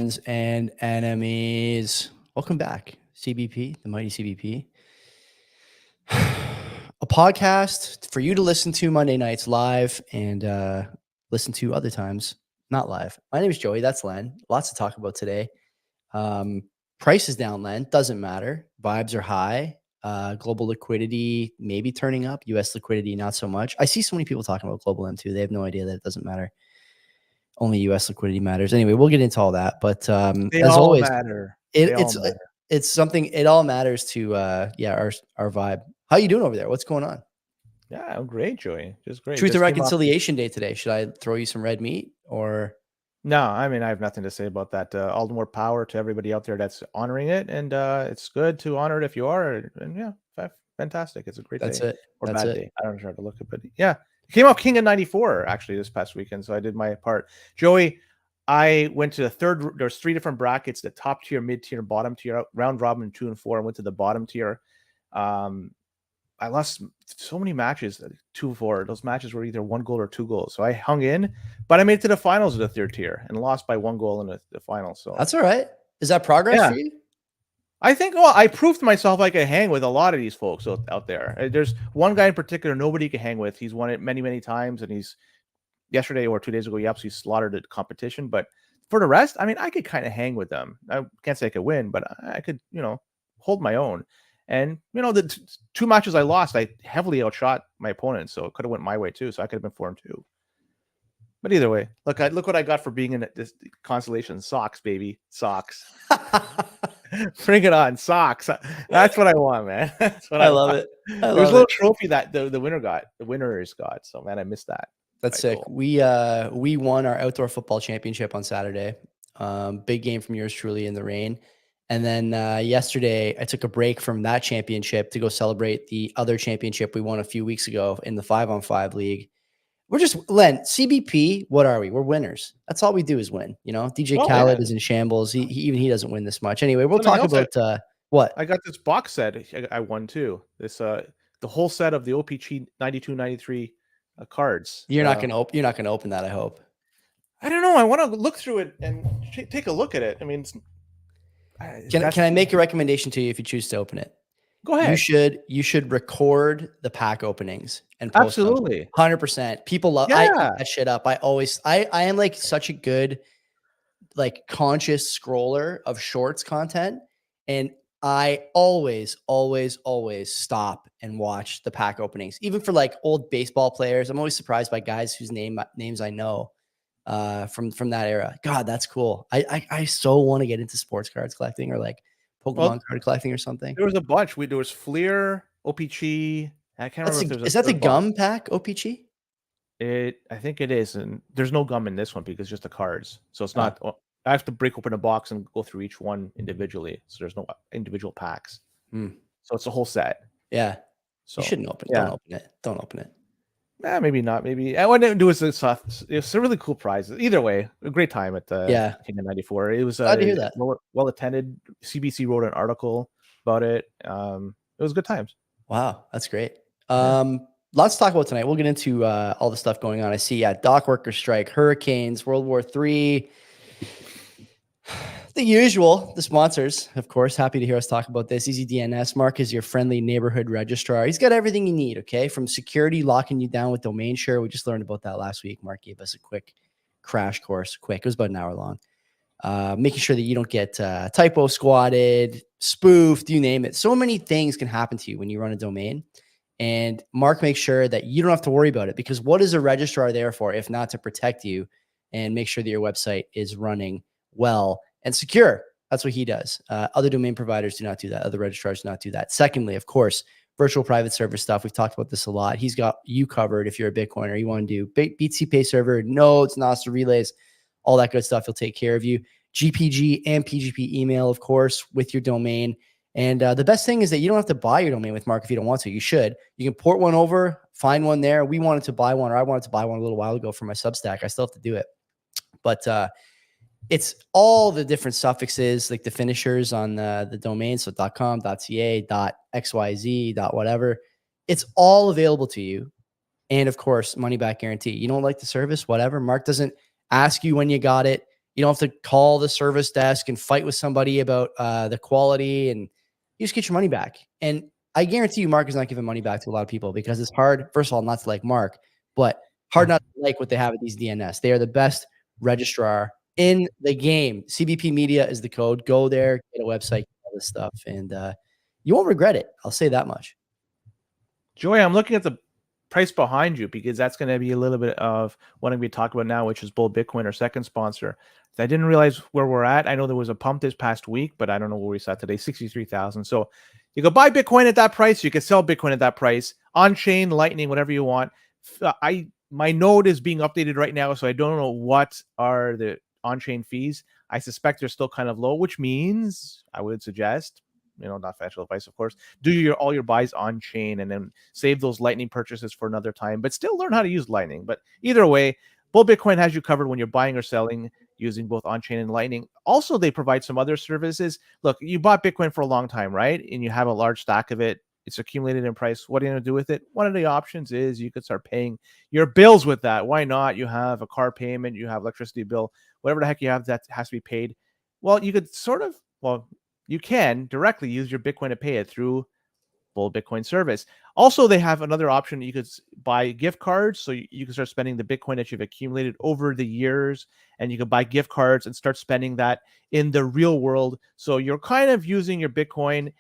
friends and enemies. Welcome back, CBP, the mighty CBP. A podcast for you to listen to Monday nights live and listen to other times not live. My name is Joey. That's Len. Lots to talk about today. Price is down, Len. Doesn't matter. Vibes are high. Global liquidity maybe turning up. U.S. liquidity not so much. I see so many people talking about global M2. They have no idea that it doesn't matter. Only U.S. liquidity matters. Anyway, we'll get into all that. But They as all always, matter. it's something. It all matters to our vibe. How you doing over there? What's going on? Yeah, I'm great, Joey. Just great. Truth and Reconciliation Day today. Should I throw you some red meat or? No, I mean I have nothing to say about that. All the more power to everybody out there that's honoring it, and it's good to honor it if you are. And yeah, fantastic. It's a great That's day it. or That's bad it. day. I don't know how to look at, but yeah, came off King of '94 actually this past weekend, so I did my part. Joey, I went to the third. There's 3 different brackets: the top tier, mid tier, bottom tier, round robin 2 and 4. I went to the bottom tier. I lost so many matches, 2-4. Those matches were either 1 goal or 2 goals. So I hung in, but I made it to the finals of the third tier and lost by 1 goal in the finals. So that's all right. Is that progress for you? I think, well, I proved to myself I can hang with a lot of these folks out there. There's one guy in particular nobody can hang with. He's won it many, many times, and he's yesterday or 2 days ago, he absolutely slaughtered the competition. But for the rest, I mean, I could kind of hang with them. I can't say I could win, but I could, hold my own. And, the 2 matches I lost, I heavily outshot my opponent, so it could have went my way too. So I could have been 4-2. But either way, look what I got for being in this constellation. Socks, baby. Socks. Bring it on. Socks. That's what I want, man. That's what I love it. There's a little trophy that the winners got. So, man, I missed that. That's sick. Cool. We won our outdoor football championship on Saturday. Big game from yours truly in the rain. And then yesterday, I took a break from that championship to go celebrate the other championship we won a few weeks ago in the 5-on-5 league. We're just, Len, CBP, what are we? We're winners. That's all we do is win. DJ Khaled is in shambles. He doesn't win this much. Anyway, we'll talk about what? I got this box set I won too. This the whole set of the OPG 92-93 cards. You're not gonna open that, I hope. I don't know. I want to look through it and take a look at it. I mean, can I make a recommendation to you if you choose to open it? Go ahead. You should record the pack openings and post absolutely 100%. People love I eat that shit up. I am like such a good conscious scroller of shorts content, and I always stop and watch the pack openings, even for old baseball players. I'm always surprised by guys whose names I know from that era. God, that's cool. I so want to get into sports cards collecting or Pokemon card collecting or something. There was a bunch. There was Fleer, OPG. I can't remember if there's is that the gum pack, OPG? I think it is, and there's no gum in this one because it's just the cards. So it's not. I have to break open a box and go through each one individually. So there's no individual packs. So it's a whole set. Yeah. So you shouldn't open it. Yeah. Don't open it. Maybe not. Maybe what I do is it's a really cool prize. Either way, a great time at the King of '94. It was glad to hear that. Well attended. CBC wrote an article about it. It was good times. Wow, that's great. Lots to talk about tonight. We'll get into all the stuff going on. I see dock worker strike, hurricanes, World War III. The usual, the sponsors, of course. Happy to hear us talk about this. EasyDNS. Mark is your friendly neighborhood registrar. He's got everything you need, okay? From security, locking you down with domain share. We just learned about that last week. Mark gave us a quick crash course. It was about an hour long. Making sure that you don't get typo squatted, spoofed, you name it. So many things can happen to you when you run a domain. And Mark makes sure that you don't have to worry about it, because what is a registrar there for if not to protect you and make sure that your website is running well and secure? That's what he does. Other domain providers do not do that. Other registrars do not do that. Secondly, of course, virtual private server stuff. We've talked about this a lot. He's got you covered if you're a Bitcoiner. You want to do BTC Pay server, nodes, Nostr relays, all that good stuff. He'll take care of you. GPG and PGP email, of course, with your domain. And the best thing is that you don't have to buy your domain with Mark if you don't want to. You should. You can port one over, find one there. We wanted to buy one, or I wanted to buy one a little while ago for my Substack. I still have to do it. But it's all the different suffixes, like the finishers on the domain. So .com, .ca, .xyz, .whatever. It's all available to you. And of course, money back guarantee. You don't like the service, whatever. Mark doesn't ask you when you got it. You don't have to call the service desk and fight with somebody about the quality, and you just get your money back. And I guarantee you, Mark is not giving money back to a lot of people because it's hard, first of all, not to like Mark, but hard not to like what they have at these DNS. They are the best registrar in the game. CBP Media is the code. Go there, get a website, get all this stuff, and you won't regret it. I'll say that much. Joey, I'm looking at the price behind you because that's going to be a little bit of what I'm going to talk about now, which is Bull Bitcoin, our second sponsor. I didn't realize where we're at. I know there was a pump this past week, but I don't know where we sat today, 63,000. So you go buy Bitcoin at that price. You can sell Bitcoin at that price, on-chain, Lightning, whatever you want. My node is being updated right now, so I don't know what are the on-chain fees. I suspect they're still kind of low, which means I would suggest, not financial advice, of course, do all your buys on chain and then save those Lightning purchases for another time, but still learn how to use Lightning. But either way, Bull Bitcoin has you covered when you're buying or selling using both on chain and Lightning. Also, they provide some other services. Look, you bought Bitcoin for a long time, right? And you have a large stack of it. It's accumulated in price. What are you going to do with it? One of the options is you could start paying your bills with that. Why not? You have a car payment, you have electricity bill, whatever the heck you have that has to be paid. Well, you could you can directly use your Bitcoin to pay it through Bull Bitcoin service. Also, they have another option. You could buy gift cards. So you can start spending the Bitcoin that you've accumulated over the years, and you can buy gift cards and start spending that in the real world. So you're kind of using your Bitcoin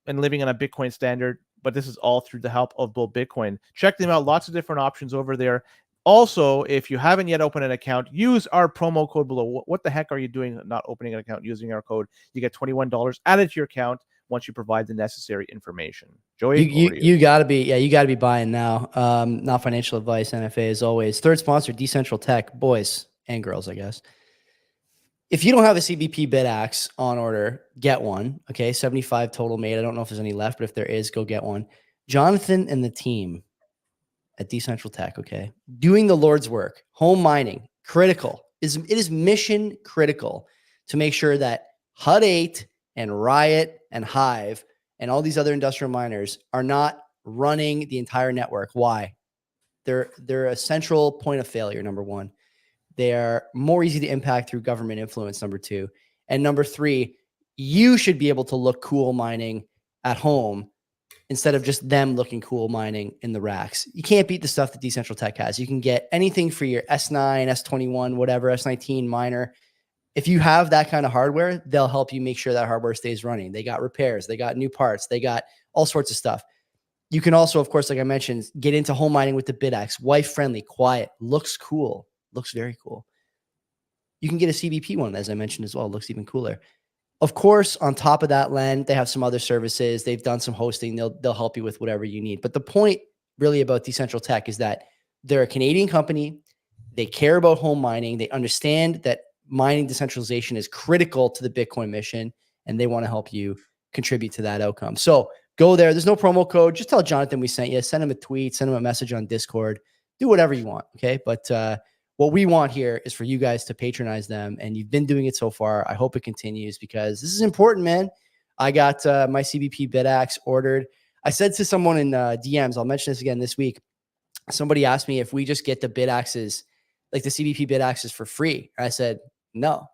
and living on a Bitcoin standard, but this is all through the help of Bull Bitcoin. Check them out. Lots of different options over there. Also, if you haven't yet opened an account, use our promo code below. What the heck are you doing not opening an account using our code? You get $21 added to your account once you provide the necessary information. Joey, you got to be buying now. Not financial advice, NFA as always. Third sponsor, Decentral Tech, boys and girls, I guess. If you don't have a CBP BitAxe on order, get one. Okay, 75 total made. I don't know if there's any left, but if there is, go get one. Jonathan and the team at Decentral Tech, okay, doing the Lord's work. Home mining, critical. It is mission critical to make sure that Hut 8 and Riot and Hive and all these other industrial miners are not running the entire network. Why? They're a central point of failure, number one. They are more easy to impact through government influence, number two. And number three, you should be able to look cool mining at home instead of just them looking cool mining in the racks. You can't beat the stuff that Decentral Tech has. You can get anything for your S9, S21, whatever, S19 miner. If you have that kind of hardware, they'll help you make sure that hardware stays running. They got repairs. They got new parts. They got all sorts of stuff. You can also, of course, like I mentioned, get into home mining with the BitAxe. Wife-friendly, quiet, looks cool. Looks very cool. You can get a CBP one, as I mentioned as well. It looks even cooler. Of course, on top of that, Len, they have some other services. They've done some hosting. They'll help you with whatever you need. But the point really about Decentral Tech is that they're a Canadian company. They care about home mining. They understand that mining decentralization is critical to the Bitcoin mission, and they want to help you contribute to that outcome. So go there. There's no promo code. Just tell Jonathan we sent you. Send him a tweet. Send him a message on Discord. Do whatever you want, okay? But what we want here is for you guys to patronize them, and you've been doing it so far. I hope it continues because this is important, man. I got my CBP BitAxe ordered. I said to someone in DMs, I'll mention this again this week. Somebody asked me if we just get the BitAxes, like the CBP BitAxes for free. I said, no,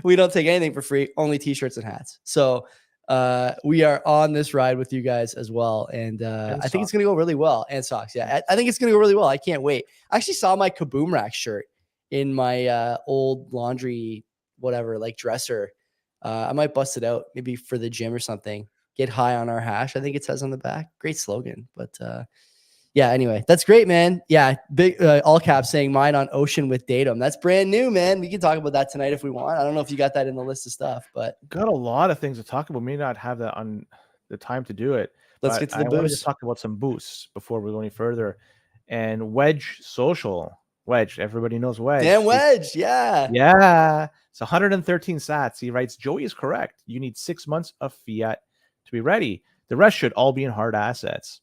we don't take anything for free, only t-shirts and hats. So we are on this ride with you guys as well. And I think it's going to go really well. And socks. Yeah. I think it's going to go really well. I can't wait. I actually saw my Kaboom Rack shirt in my old laundry, whatever, like dresser. I might bust it out maybe for the gym or something. Get high on our hash. I think it says on the back. Great slogan. But yeah, anyway, that's great, man. Yeah, big all caps saying mine on Ocean with Datum. That's brand new, man. We can talk about that tonight if we want. I don't know if you got that in the list of stuff, but got a lot of things to talk about. May not have that on the time to do it. Let's get to the boosts. I want to talk about some boosts before we go any further. And Wedge Social. Wedge, everybody knows Wedge. Damn Wedge, yeah. Yeah. It's 113 sats. He writes, Joey is correct. You need 6 months of fiat to be ready. The rest should all be in hard assets.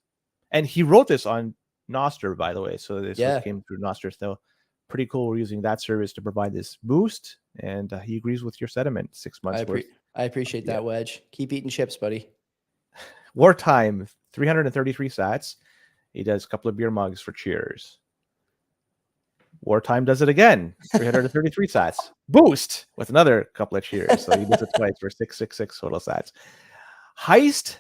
And he wrote this on Nostr, by the way. So this came through Nostr. So pretty cool. We're using that service to provide this boost. And he agrees with your sentiment. 6 months worth. I appreciate that, Wedge. Keep eating chips, buddy. Wartime, 333 sats. He does a couple of beer mugs for cheers. Wartime does it again. 333 sats. Boost with another couple of cheers. So he does it twice for 666 total sats. Heist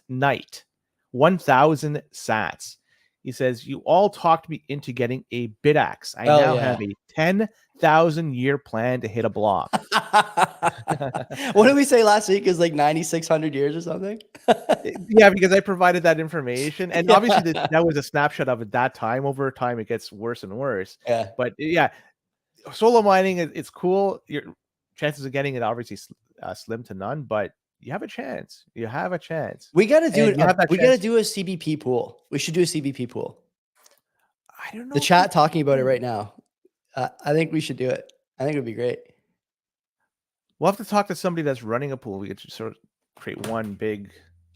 Night, 1,000 sats. He says, you all talked me into getting a bid axe. I now have a 10,000 year plan to hit a block. What did we say last week? Is like 9,600 years or something? Yeah, because I provided that information. And obviously that was a snapshot of at that time. Over time, it gets worse and worse. Yeah. But yeah, solo mining, it's cool. Your chances of getting it obviously slim to none, but you have a chance. You have a chance. We got to do it. We got to do a CBP pool. We should do a CBP pool. I don't know. The chat talking about it right now. I think we should do it. I think it would be great. We'll have to talk to somebody that's running a pool. We could just sort of create one big.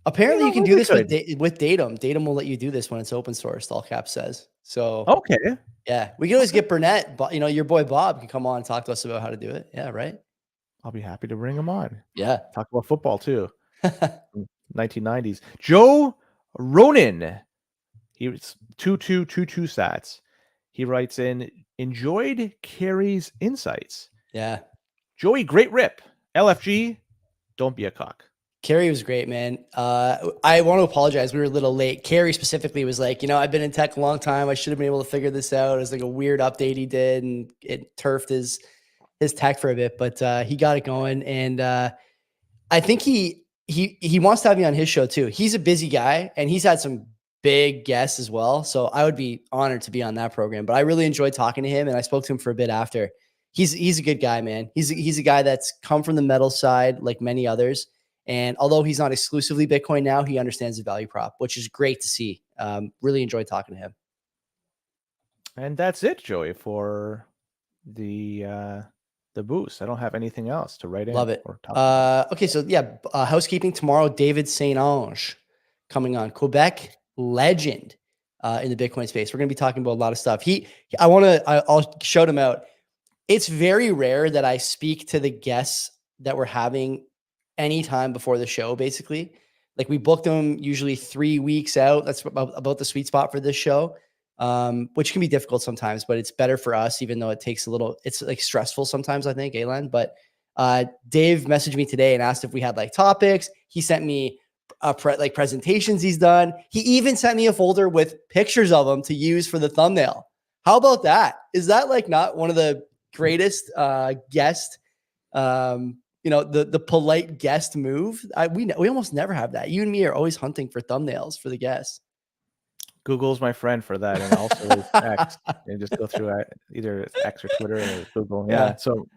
Apparently, you can do this with Datum. Datum will let you do this when it's open source. All caps says so. Okay. Yeah, we can always get Burnett, but your boy Bob can come on and talk to us about how to do it. Yeah, right. I'll be happy to bring him on. Yeah, talk about football too. 1990s. Joe Ronan. He was 2222 sats. He writes in, enjoyed Carey's insights. Yeah. Joey, great rip. LFG, don't be a cock. Carey was great, man. I want to apologize. We were a little late. Carey specifically was like, I've been in tech a long time. I should have been able to figure this out. It was like a weird update he did, and it turfed his tech for a bit, but he got it going. And I think he wants to have me on his show too. He's a busy guy, and he's had some big guests as well. So I would be honored to be on that program. But I really enjoyed talking to him, and I spoke to him for a bit after. He's a good guy, man. He's a guy that's come from the metal side like many others. And although he's not exclusively Bitcoin now, he understands the value prop, which is great to see. Really enjoyed talking to him. And that's it, Joey, for the boost. I don't have anything else to write in. Love it. Okay, so yeah, housekeeping tomorrow. David St. Ange coming on, Quebec legend in the Bitcoin space. We're going to be talking about a lot of stuff. I'll shout him out. It's very rare that I speak to the guests that we're having anytime before the show. Basically, like we booked them usually 3 weeks out. That's about the sweet spot for this show. Which can be difficult sometimes, but it's better for us, even though it's like stressful sometimes, I think, Alan. But Dave messaged me today and asked if we had like topics. He sent me like presentations he's done. He even sent me a folder with pictures of them to use for the thumbnail. How about that? Is that like not one of the greatest guest, the polite guest move? We almost never have that. You and me are always hunting for thumbnails for the guests. Google's my friend for that, and also X. And just go through either X or Twitter or Google. Yeah. So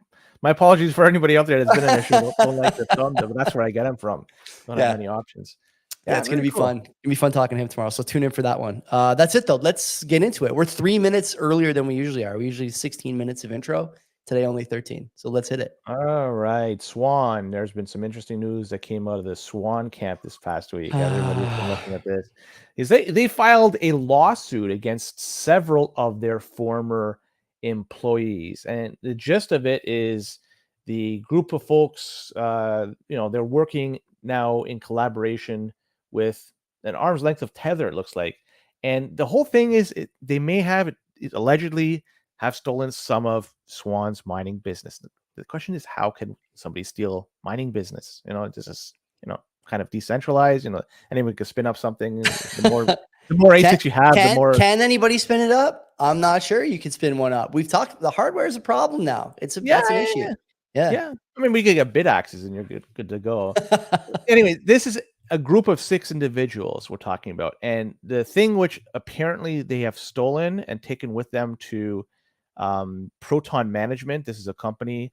my apologies for anybody out there that's been in a show. Don't like the thumbnail, but that's where I get them from. Don't have many options. Yeah, it's going to be fun. It's going to be fun talking to him tomorrow. So tune in for that one. That's it though. Let's get into it. We're 3 minutes earlier than we usually are. We usually 16 minutes of intro. Today, only 13. So let's hit it. All right. Swan. There's been some interesting news that came out of the Swan camp this past week. Everybody's been looking at this. They filed a lawsuit against several of their former employees. And the gist of it is the group of folks, they're working now in collaboration with an arm's length of tether, it looks like. And the whole thing is they may have allegedly have stolen some of Swan's mining business. The question is, how can somebody steal mining business? This is, kind of decentralized, anyone could spin up something. The more ASICs you have, the more. Can anybody spin it up? I'm not sure you can spin one up. We've talked, the hardware is a problem now. That's an issue. Yeah. I mean, we could get bid axes and you're good to go. Anyway, this is a group of 6 individuals we're talking about. And the thing which apparently they have stolen and taken with them to Proton Management. This is a company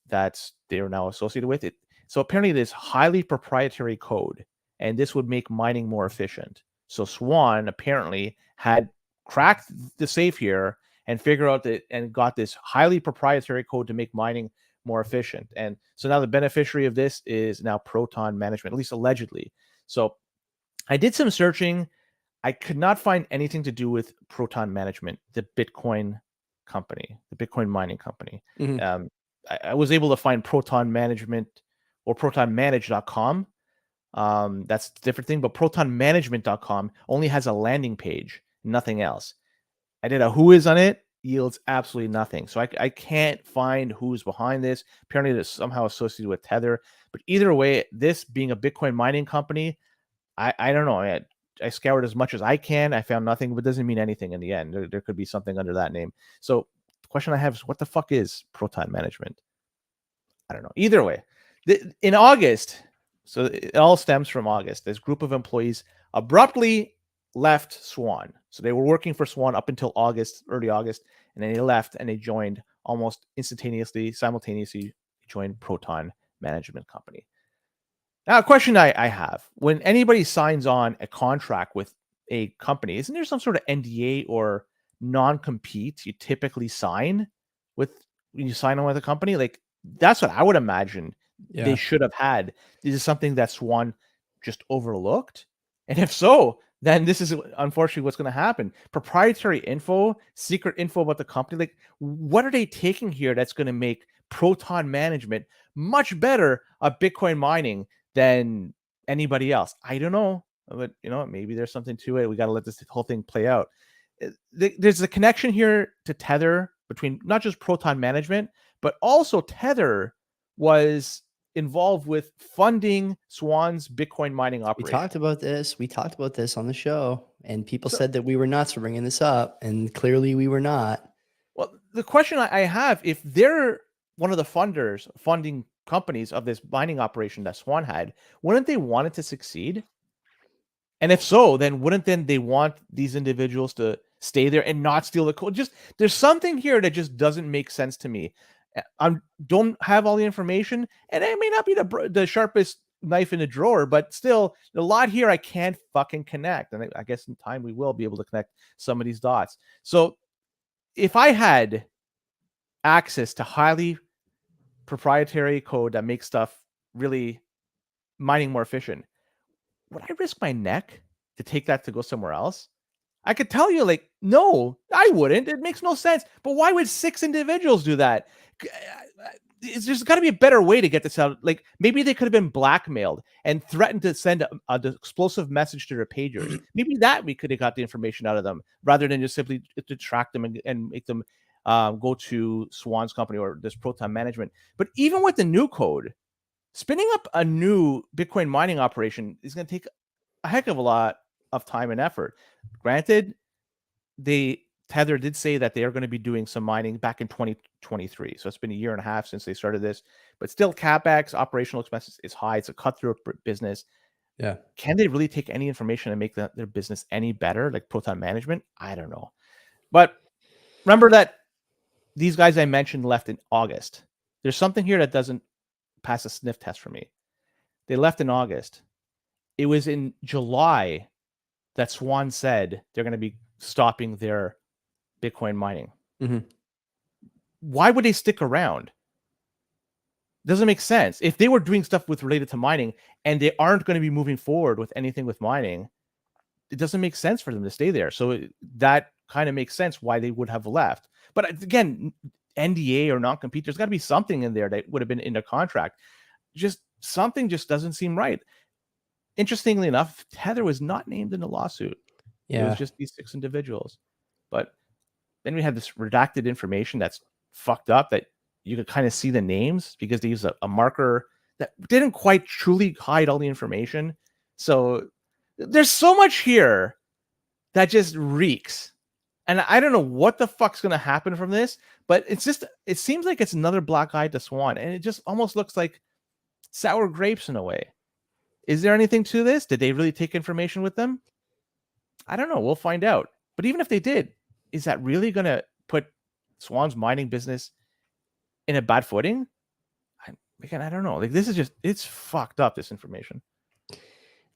that they are now associated with it. So apparently there's highly proprietary code, and this would make mining more efficient. So Swan apparently had cracked the safe here and figured out that and got this highly proprietary code to make mining more efficient. And so now the beneficiary of this is now Proton Management, at least allegedly. So I did some searching. I could not find anything to do with Proton Management, the Bitcoin company, the Bitcoin mining company. Mm-hmm. I was able to find Proton Management or protonmanage.com. That's a different thing, but protonmanagement.com only has a landing page, nothing else. I did a who is on it, yields absolutely nothing. So I can't find who's behind this. Apparently, it's somehow associated with Tether. But either way, this being a Bitcoin mining company, I don't know. I scoured as much as I can. I found nothing, but it doesn't mean anything in the end. There could be something under that name. So the question I have is, what the fuck is Proton Management? I don't know. Either way, in August, so it all stems from August. This group of employees abruptly left Swan. So they were working for Swan up until August, early August, and then they left and they joined almost simultaneously joined Proton Management Company. Now, a question I have: when anybody signs on a contract with a company, isn't there some sort of NDA or non-compete you typically sign with when you sign on with a company? Like, that's what I would imagine they should have had. This is something that Swan just overlooked. And if so, then this is unfortunately what's going to happen. Proprietary info, secret info about the company. Like, what are they taking here that's going to make Proton Management much better at Bitcoin mining than anybody else? I don't know. But, maybe there's something to it. We got to let this whole thing play out. There's a connection here to Tether between not just Proton Management, but also Tether was involved with funding Swan's Bitcoin mining We operation. talked about this. We talked about this on the show, and people said that we were nuts for bringing this up, and clearly we were not. Well, the question I have, if they're one of the funding companies of this mining operation that Swan had, wouldn't they want it to succeed? And if so, then wouldn't they want these individuals to stay there and not steal the code? Just there's something here that just doesn't make sense to me. I don't have all the information, and it may not be the sharpest knife in the drawer, but still, a lot here I can't fucking connect. And I guess in time we will be able to connect some of these dots. So if I had access to highly proprietary code that makes stuff really mining more efficient, would I risk my neck to take that to go somewhere else? I could tell you, like, no, I wouldn't. It makes no sense. But why would 6 individuals do that? There's got to be a better way to get this out. Like, maybe they could have been blackmailed and threatened to send an explosive message to their pagers. Maybe that we could have got the information out of them rather than just simply detract them and make them go to Swan's company or this Proton Management. But even with the new code, spinning up a new Bitcoin mining operation is going to take a heck of a lot of time and effort. Granted, Tether did say that they are going to be doing some mining back in 2023. So it's been a year and a half since they started this, but still CapEx, operational expenses is high. It's a cutthroat business. Yeah. Can they really take any information and make their business any better, like Proton Management? I don't know. But remember that these guys I mentioned left in August. There's something here that doesn't pass a sniff test for me. They left in August. It was in July that Swan said they're going to be stopping their Bitcoin mining. Mm-hmm. Why would they stick around? Doesn't make sense. If they were doing stuff related to mining and they aren't going to be moving forward with anything with mining, it doesn't make sense for them to stay there. So that kind of makes sense why they would have left. But again, NDA or non-compete, there's got to be something in there that would have been in the contract. Just something just doesn't seem right. Interestingly enough, Tether was not named in the lawsuit. Yeah. It was just these 6 individuals. But then we had this redacted information that's fucked up that you could kind of see the names because they use a marker that didn't quite truly hide all the information. So there's so much here that just reeks. And I don't know what the fuck's going to happen from this, but it seems like it's another black eye to Swan. And it just almost looks like sour grapes in a way. Is there anything to this? Did they really take information with them? I don't know. We'll find out. But even if they did, is that really going to put Swan's mining business in a bad footing? I don't know. Like, this is just, it's fucked up, this information.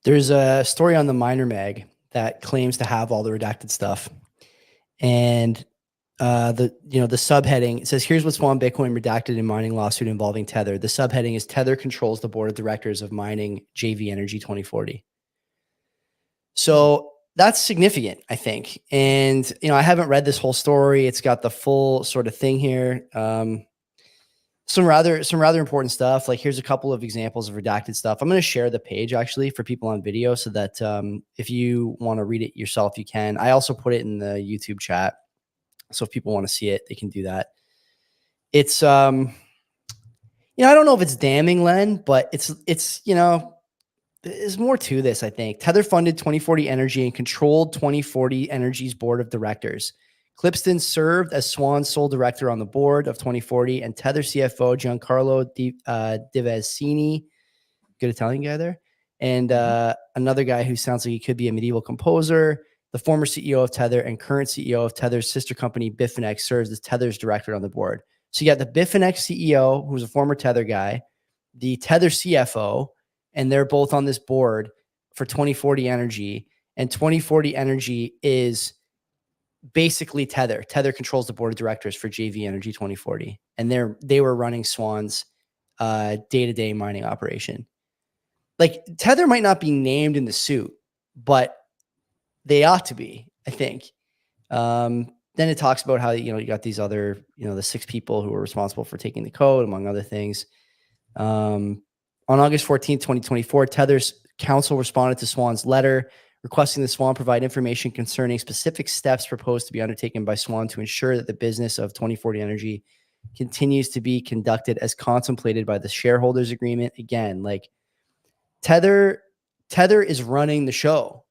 There's a story on the Miner Mag that claims to have all the redacted stuff. And the subheading, it says, here's what Swan Bitcoin redacted in mining lawsuit involving Tether. The subheading is Tether controls the board of directors of mining JV Energy 2040. So that's significant, I think. And, I haven't read this whole story. It's got the full sort of thing here. Some rather important stuff. Like, here's a couple of examples of redacted stuff. I'm going to share the page actually for people on video so that if you want to read it yourself, you can. I also put it in the YouTube chat. So if people want to see it, they can do that. It's I don't know if it's damning, Len, but it's there's more to this, I think. Tether funded 2040 Energy and controlled 2040 Energy's board of directors. Clipston served as Swan's sole director on the board of 2040, and Tether CFO Giancarlo Divasini, good Italian guy there, and another guy who sounds like he could be a medieval composer. The former CEO of Tether and current CEO of Tether's sister company, Bitfinex, serves as Tether's director on the board. So you got the Bitfinex CEO, who's a former Tether guy, the Tether CFO, and they're both on this board for 2040 Energy. And 2040 Energy is basically Tether. Tether controls the board of directors for JV Energy 2040. And they were running Swan's day-to-day mining operation. Like, Tether might not be named in the suit, but they ought to be, I think. Then it talks about how, you got these other, the 6 people who were responsible for taking the code, among other things. On August 14th, 2024, Tether's counsel responded to Swan's letter requesting that Swan provide information concerning specific steps proposed to be undertaken by Swan to ensure that the business of 2040 Energy continues to be conducted as contemplated by the shareholders agreement. Again, like, Tether is running the show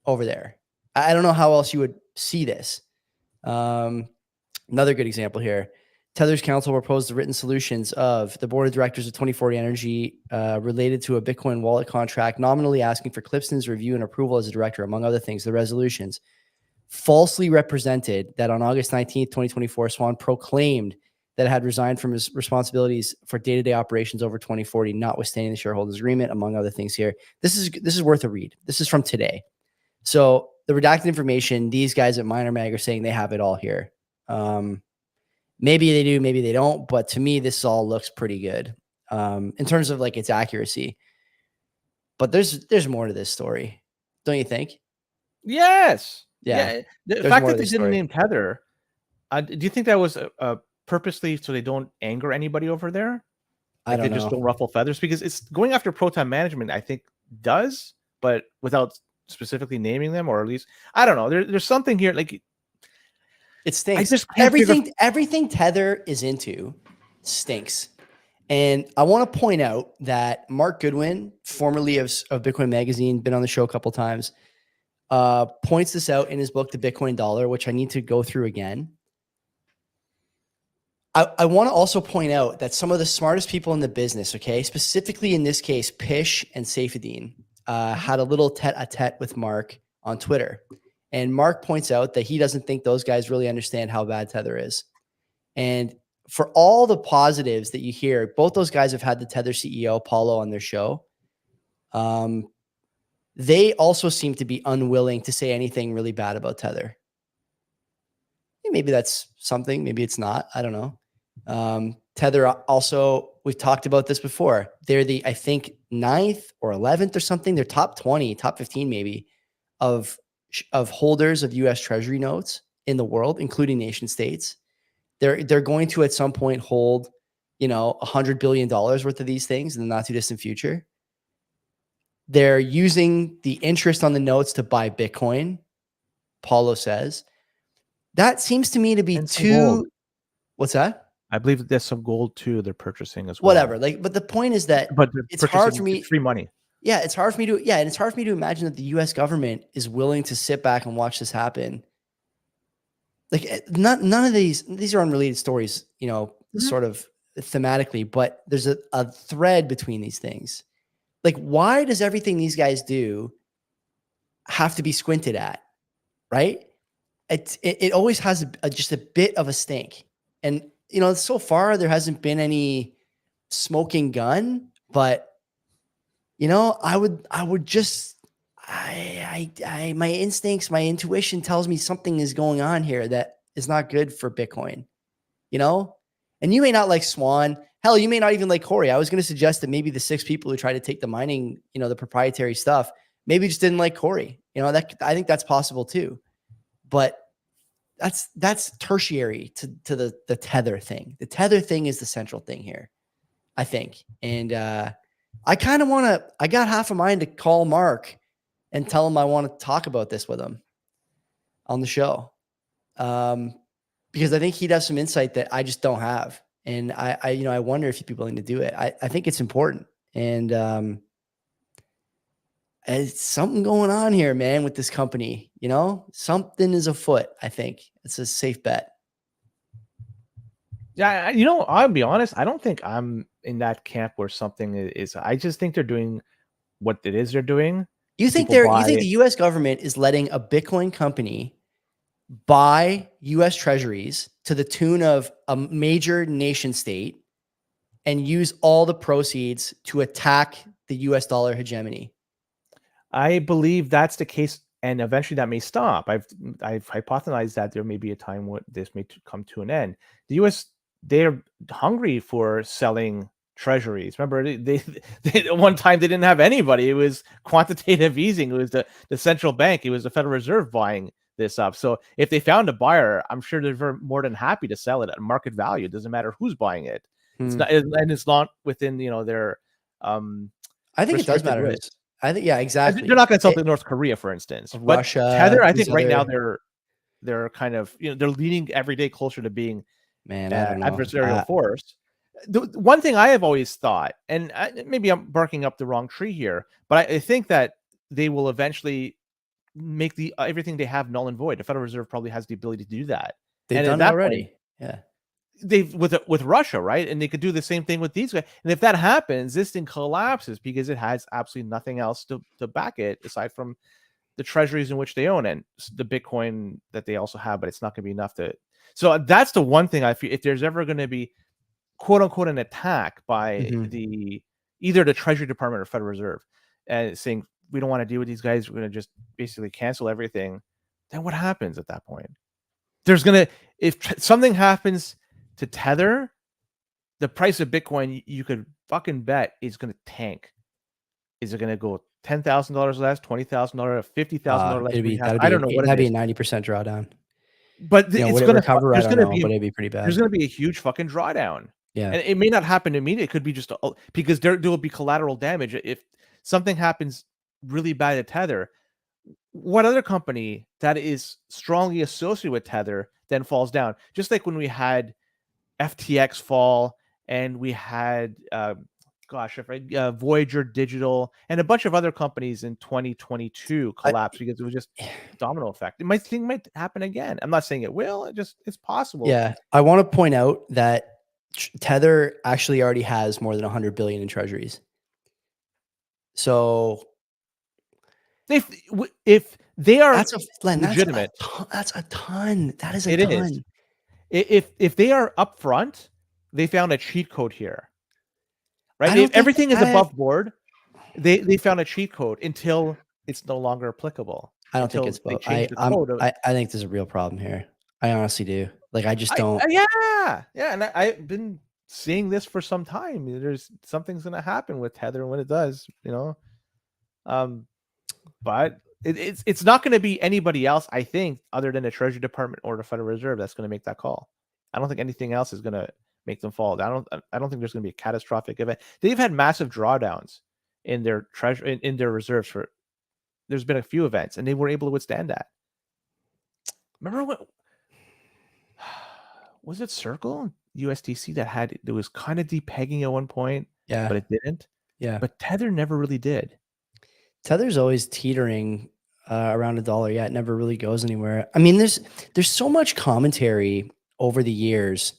over there. I don't know how else you would see this. Another good example here. Tether's counsel proposed the written solutions of the board of directors of 2040 Energy related to a Bitcoin wallet contract, nominally asking for Clipston's review and approval as a director, among other things. The resolutions falsely represented that on August 19th, 2024, Swan proclaimed that it had resigned from his responsibilities for day-to-day operations over 2040, notwithstanding the shareholders agreement, among other things here. This is worth a read. This is from today. So the redacted information, these guys at Miner Mag are saying they have it all here. Maybe they do, maybe they don't, but to me, this all looks pretty good in terms of like its accuracy. But there's more to this story, don't you think? Yes. Yeah. The fact that they didn't name Tether, do you think that was purposely so they don't anger anybody over there? I don't know. Just don't ruffle feathers, because it's going after pro-time management, I think, does, but without specifically naming them, or at least, I don't know. There's something here, like, it stinks. I just can't everything Tether is into stinks. And I want to point out that Mark Goodwin, formerly of Bitcoin Magazine, been on the show a couple times, points this out in his book, The Bitcoin Dollar, which I need to go through again. I want to also point out that some of the smartest people in the business, okay, specifically in this case, Pish and Saifedean, had a little tete-a-tete with Mark on Twitter. And Mark points out that he doesn't think those guys really understand how bad Tether is. And for all the positives that you hear, both those guys have had the Tether CEO, Paulo, on their show. They also seem to be unwilling to say anything really bad about Tether. Maybe that's something. Maybe it's not. I don't know. Tether also, we've talked about this before. They're the, I think, 9th or 11th or something. They're top 20, top 15 maybe of holders of U.S. Treasury notes in the world, including nation states. They're going to at some point hold, $100 billion worth of these things in the not too distant future. They're using the interest on the notes to buy Bitcoin, Paulo says. That seems to me to be too. What's that? I believe that there's some gold too they're purchasing as well. Whatever. But the point is that it's hard for me. Free money. Yeah, it's hard for me to. Yeah, and it's hard for me to imagine that the U.S. government is willing to sit back and watch this happen. Like, none of these are unrelated stories, sort of thematically, but there's a thread between these things. Like, why does everything these guys do have to be squinted at, right? It always has just a bit of a stink. And, so far there hasn't been any smoking gun, but, I would just, my instincts, my intuition tells me something is going on here that is not good for Bitcoin, and you may not like Swan. Hell, you may not even like Corey. I was going to suggest that maybe the 6 people who tried to take the mining, the proprietary stuff, maybe just didn't like Corey. I think that's possible too. But that's tertiary to the Tether thing. The Tether thing is the central thing here, I think. And I kind of I got half a mind to call Mark and tell him I want to talk about this with him on the show. because I think he'd have some insight that I just don't have. And I wonder if he'd be willing to do it. I think it's important. And it's something going on here, man, with this company. Something is afoot. I think it's a safe bet. Yeah, I'll be honest. I don't think I'm in that camp where something is. I just think they're doing what it is they're doing. You think People you think buy. the U.S. government is letting a Bitcoin company buy U.S. treasuries to the tune of a major nation state and use all the proceeds to attack the U.S. dollar hegemony? I believe that's the case, and eventually that may stop. I've hypothesized that there may be a time when this may come to an end. The U.S. they're hungry for selling treasuries. Remember, they at one time they didn't have anybody. It was quantitative easing. It was the central bank. It was the Federal Reserve buying this up. So if they found a buyer, I'm sure they're more than happy to sell it at market value. It doesn't matter who's buying it. It's not, and it's not within their I think it does restricted matter who's. list. I think, yeah, exactly. They're not going to sell to North Korea, for instance. Russia, but Tether, I these think right now other. they're kind of they're leaning every day closer to being Man, I don't know. adversarial force. The one thing I have always thought, and maybe I'm barking up the wrong tree here, but I think that they will eventually make everything they have null and void. The Federal Reserve probably has the ability to do that. They've done it already. Yeah. They've with Russia, right? And they could do the same thing with these guys. And if that happens, this thing collapses because it has absolutely nothing else to back it aside from the treasuries in which they own and the Bitcoin that they also have, but it's not going to be enough to. So that's the one thing I feel, if there's ever going to be quote unquote an attack by either the Treasury Department or Federal Reserve and saying we don't want to deal with these guys, we're going to just basically cancel everything, then what happens at that point? If something happens to Tether, the price of Bitcoin, you could fucking bet is going to tank. Is it going to go $10,000 less, $20,000, $50,000 less? I don't know what that'd be a 90% drawdown. But it's going to recover. I don't know, but it'd be pretty bad. There's going to be a huge fucking drawdown. Yeah, and it may not happen immediately. It could be just because there will be collateral damage if something happens really bad to Tether. What other company that is strongly associated with Tether then falls down? Just like when we had FTX fall and we had Voyager Digital and a bunch of other companies in 2022 collapse because it was just domino effect. It might happen again. I'm not saying it will. It's possible. Yeah, I want to point out that Tether actually already has more than 100 billion in treasuries. So if they are legitimate, that's a ton. That is a ton. If they are upfront, they found a cheat code here, right? If everything is above board, they found a cheat code until it's no longer applicable. I don't think it's. I think there's a real problem here. I honestly do. Like, I just don't. Yeah, and I've been seeing this for some time. There's something's going to happen with Tether when it does, but it's not going to be anybody else, I think, other than the Treasury Department or the Federal Reserve that's going to make that call. I don't think anything else is going to make them fall. I don't think there's going to be a catastrophic event. They've had massive drawdowns in their treasury in their reserves for. There's been a few events, and they were able to withstand that. Remember what was it? Circle USDC that was kind of depegging at one point, but it didn't. Yeah, but Tether never really did. Tether's always teetering around $1. Yeah, it never really goes anywhere. I mean, there's so much commentary over the years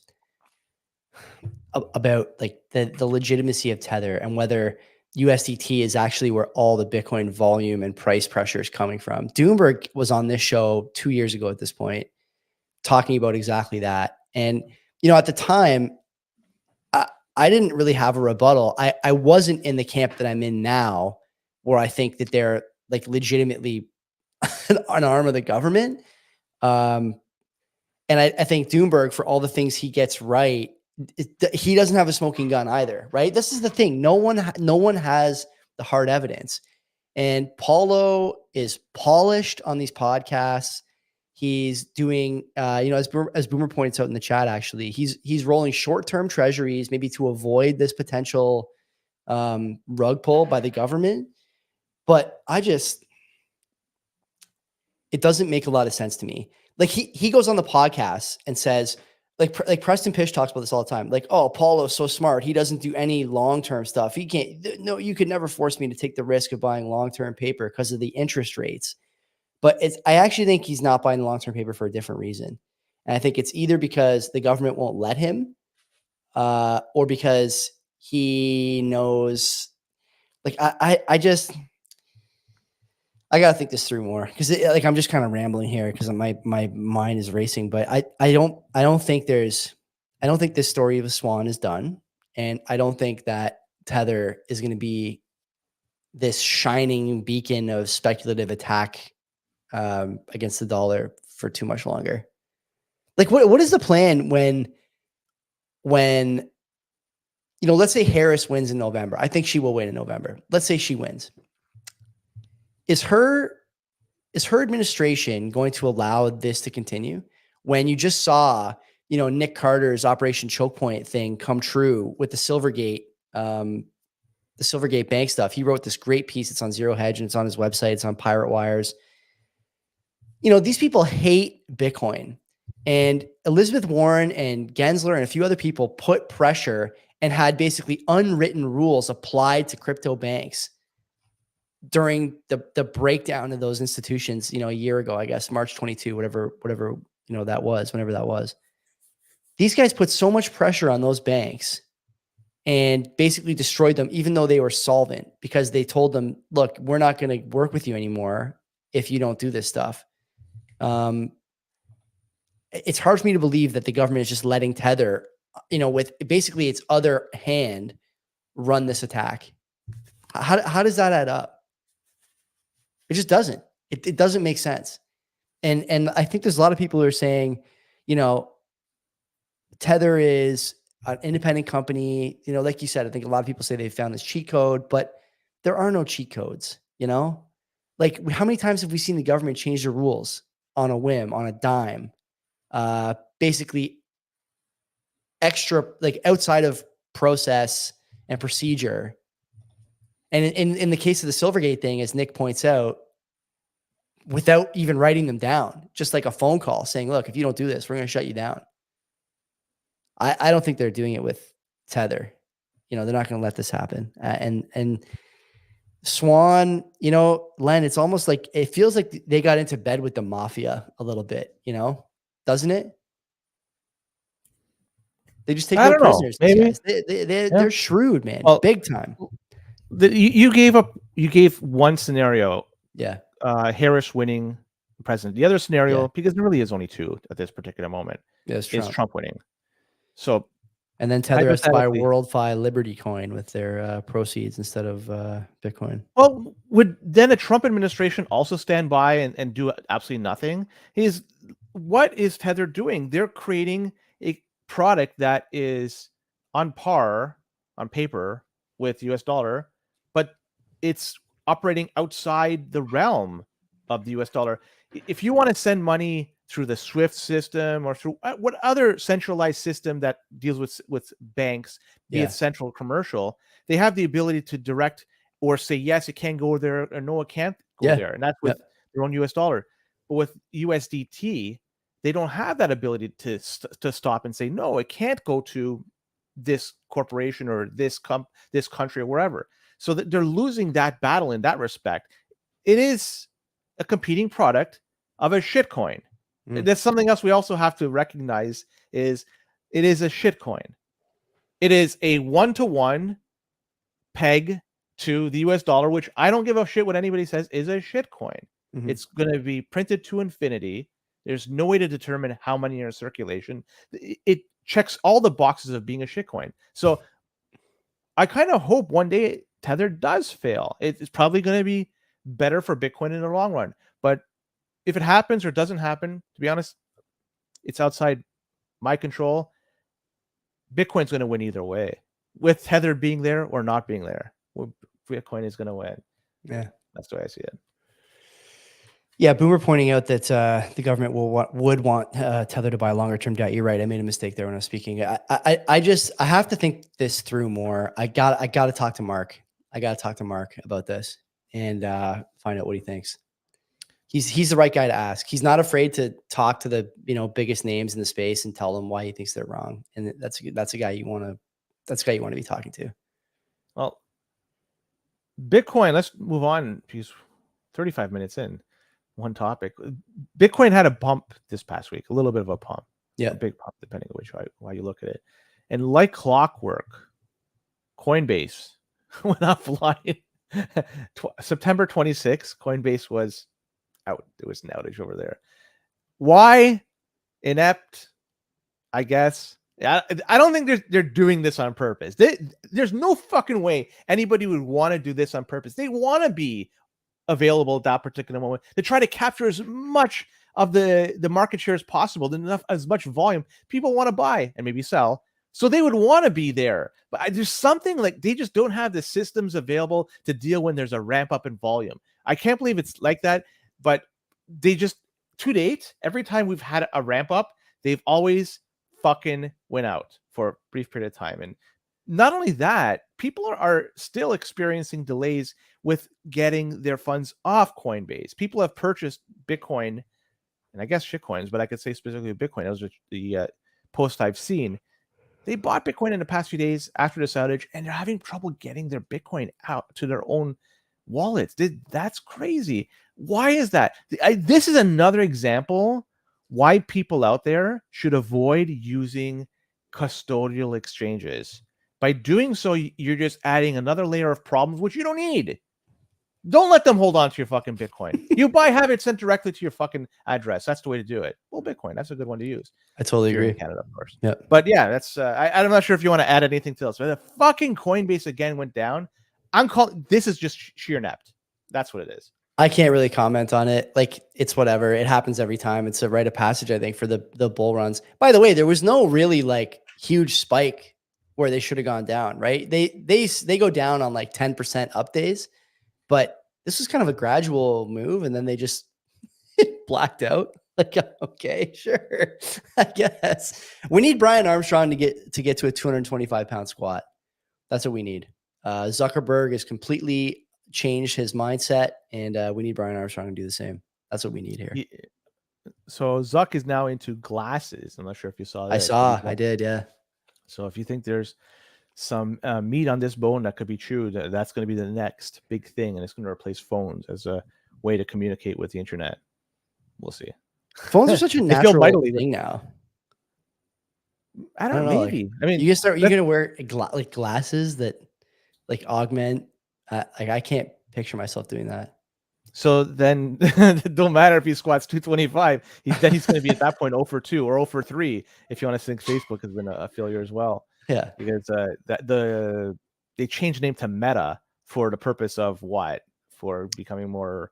about like the legitimacy of Tether and whether USDT is actually where all the Bitcoin volume and price pressure is coming from. Doomberg was on this show 2 years ago at this point, talking about exactly that. And, at the time, I didn't really have a rebuttal. I wasn't in the camp that I'm in now, where I think that they're like legitimately an arm of the government. And I think Doomberg, for all the things he gets right, he doesn't have a smoking gun either, right? This is the thing. No one has the hard evidence. And Paulo is polished on these podcasts. He's doing, as Boomer points out in the chat, actually, he's rolling short-term treasuries, maybe to avoid this potential rug pull by the government. But it doesn't make a lot of sense to me. like he goes on the podcast and says, like Preston Pish talks about this all the time. Like, oh, Paulo's so smart. He doesn't do any long-term stuff. He can't, no, you could never force me to take the risk of buying long-term paper because of the interest rates. But I actually think he's not buying the long-term paper for a different reason. And I think it's either because the government won't let him, or because he knows, like, I gotta think this through more, because like I'm just kind of rambling here because my mind is racing. But I don't think this story of a swan is done, and I don't think that Tether is going to be this shining beacon of speculative attack against the dollar for too much longer. Like, what is the plan when let's say Harris wins in November? I think she will win in November. Let's say she wins. Is her administration going to allow this to continue when you just saw, Nick Carter's Operation Chokepoint thing come true with the Silvergate bank stuff? He wrote this great piece. It's on Zero Hedge and it's on his website. It's on Pirate Wires. These people hate Bitcoin, and Elizabeth Warren and Gensler and a few other people put pressure and had basically unwritten rules applied to crypto banks during the breakdown of those institutions, a year ago, I guess, March 22, whatever, that was, whenever that was. These guys put so much pressure on those banks and basically destroyed them, even though they were solvent, because they told them, look, we're not going to work with you anymore if you don't do this stuff. It's hard for me to believe that the government is just letting Tether, with basically its other hand, run this attack. How does that add up? It just doesn't. It doesn't make sense. And I think there's a lot of people who are saying, Tether is an independent company. Like you said, I think a lot of people say they found this cheat code, but there are no cheat codes, Like, how many times have we seen the government change the rules on a whim, on a dime, basically extra, like, outside of process and procedure? And in the case of the Silvergate thing, as Nick points out, without even writing them down, just like a phone call saying, look, if you don't do this, we're going to shut you down. I don't think they're doing it with Tether. They're not going to let this happen. And Swan, Len, it's almost like, it feels like they got into bed with the mafia a little bit, doesn't it? They just take no prisoners. Maybe. They're shrewd, man. Well, big time. You gave one scenario. Yeah. Harris winning president. The other scenario, because there really is only two at this particular moment, is Trump winning. So, and then Tether has to buy WorldFi Liberty coin with their proceeds instead of Bitcoin. Well, would then the Trump administration also stand by and do absolutely nothing? What is Tether doing? They're creating a product that is on par, on paper, with US dollar, but it's operating outside the realm of the US dollar. If you want to send money through the SWIFT system or through what other centralized system that deals with banks, be it central commercial, they have the ability to direct or say, yes, it can go there, or no, it can't go there. And that's with their own US dollar. But with USDT, they don't have that ability to stop and say, no, it can't go to this corporation or this country or wherever. So that they're losing that battle in that respect. It is a competing product of a shitcoin. That's something else we also have to recognize, is it is a shitcoin. It is a 1-to-1 peg to the US dollar, which I don't give a shit what anybody says is a shitcoin. It's going to be printed to infinity. There's no way to determine how many are in circulation. It checks all the boxes of being a shitcoin. So I kind of hope one day Tether does fail. It's probably going to be better for Bitcoin in the long run. But if it happens or doesn't happen, to be honest, it's outside my control. Bitcoin's going to win either way, with Tether being there or not being there. Bitcoin is going to win. Yeah, that's the way I see it. Yeah, Boomer pointing out that the government would want Tether to buy longer term debt. You're right. I made a mistake there when I was speaking. I have to think this through more. I got to talk to Mark. I got to talk to Mark about this and find out what he thinks. He's the right guy to ask. He's not afraid to talk to the biggest names in the space and tell them why he thinks they're wrong. And that's a guy you want to be talking to. Well, Bitcoin. Let's move on. He's 35 minutes in. One topic. Bitcoin had a bump this past week. A little bit of a pump. Yeah, a big pump, depending on why you look at it. And like clockwork, Coinbase went offline. September 26th, Coinbase was out. There was an outage over there. Why? Inept, I guess. I don't think they're doing this on purpose. There's no fucking way anybody would want to do this on purpose. They want to be available at that particular moment. They try to capture as much of the market share as possible, as much volume people want to buy and maybe sell. So they would want to be there. But there's something like they just don't have the systems available to deal when there's a ramp up in volume. I can't believe it's like that, but they just, to date, every time we've had a ramp up, they've always fucking went out for a brief period of time. And not only that, people are still experiencing delays with getting their funds off Coinbase. People have purchased Bitcoin, and I guess shitcoins, but I could say specifically Bitcoin. Those are the posts I've seen. They bought Bitcoin in the past few days after this outage, and they're having trouble getting their Bitcoin out to their own wallets. That's crazy. Why is that? This is another example why people out there should avoid using custodial exchanges. By doing so, you're just adding another layer of problems, which you don't need. Don't let them hold on to your fucking Bitcoin. You have it sent directly to your fucking address. That's the way to do it. Well, Bitcoin, that's a good one to use. I totally agree. In Canada, of course. Yeah. But yeah, that's I'm not sure if you want to add anything to this. But the fucking Coinbase again went down. This is just sheer inept. That's what it is. I can't really comment on it. Like, it's whatever. It happens every time. It's a rite of passage, I think, for the bull runs. By the way, there was no really like huge spike where they should have gone down, right? They go down on like 10% up days, but this was kind of a gradual move, and then they just blacked out. Like, okay, sure, I guess we need Brian Armstrong to get to a 225-pound squat. That's what we need. Zuckerberg has completely changed his mindset, and we need Brian Armstrong to do the same. That's what we need here. So Zuck is now into glasses. I'm not sure if you saw that. I did, yeah. So if you think there's some meat on this bone that could be chewed, that's going to be the next big thing, and it's going to replace phones as a way to communicate with the internet. We'll see. Phones are such a natural thing now. I don't know. Maybe. Like, I mean, you're gonna wear like glasses that like augment. Like, I can't picture myself doing that. So then it don't matter if he squats 225. He's going to be at that point 0 for 2 or 0 for 3 if you want to think Facebook has been a failure as well. Yeah, because they changed the name to Meta for the purpose of what? For becoming more.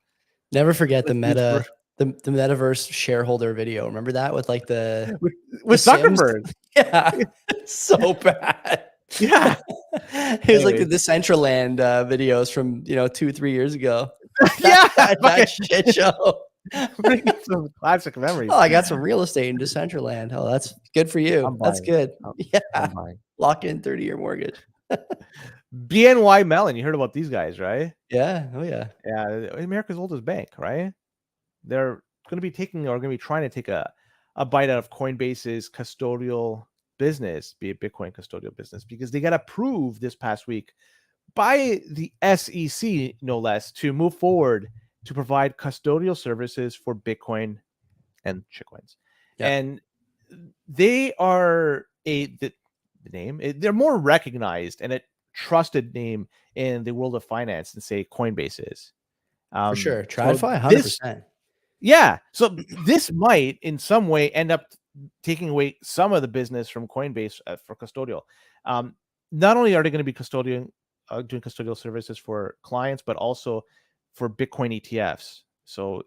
Never forget the Meta. The metaverse shareholder video. Remember that with like with Zuckerberg? Yeah, so bad. Yeah, it was like the Decentraland videos from 2-3 years ago. Yeah, that shit show. Bringing some classic memories. Oh, I got some real estate in Decentraland. Oh, that's good for you. That's good. Yeah, lock in 30-year mortgage. BNY Mellon. You heard about these guys, right? Yeah. Oh yeah. Yeah, America's oldest bank, right? They're going to be trying to take a bite out of Coinbase's custodial business, be a Bitcoin custodial business, because they got approved this past week by the SEC, no less, to move forward to provide custodial services for Bitcoin and shitcoins. Yeah. And they are they're more recognized and a trusted name in the world of finance than, say, Coinbase is. For sure. TradFi, 100%. Yeah. So this might in some way end up taking away some of the business from Coinbase for custodial. Not only are they going to be doing custodial services for clients, but also for Bitcoin ETFs. So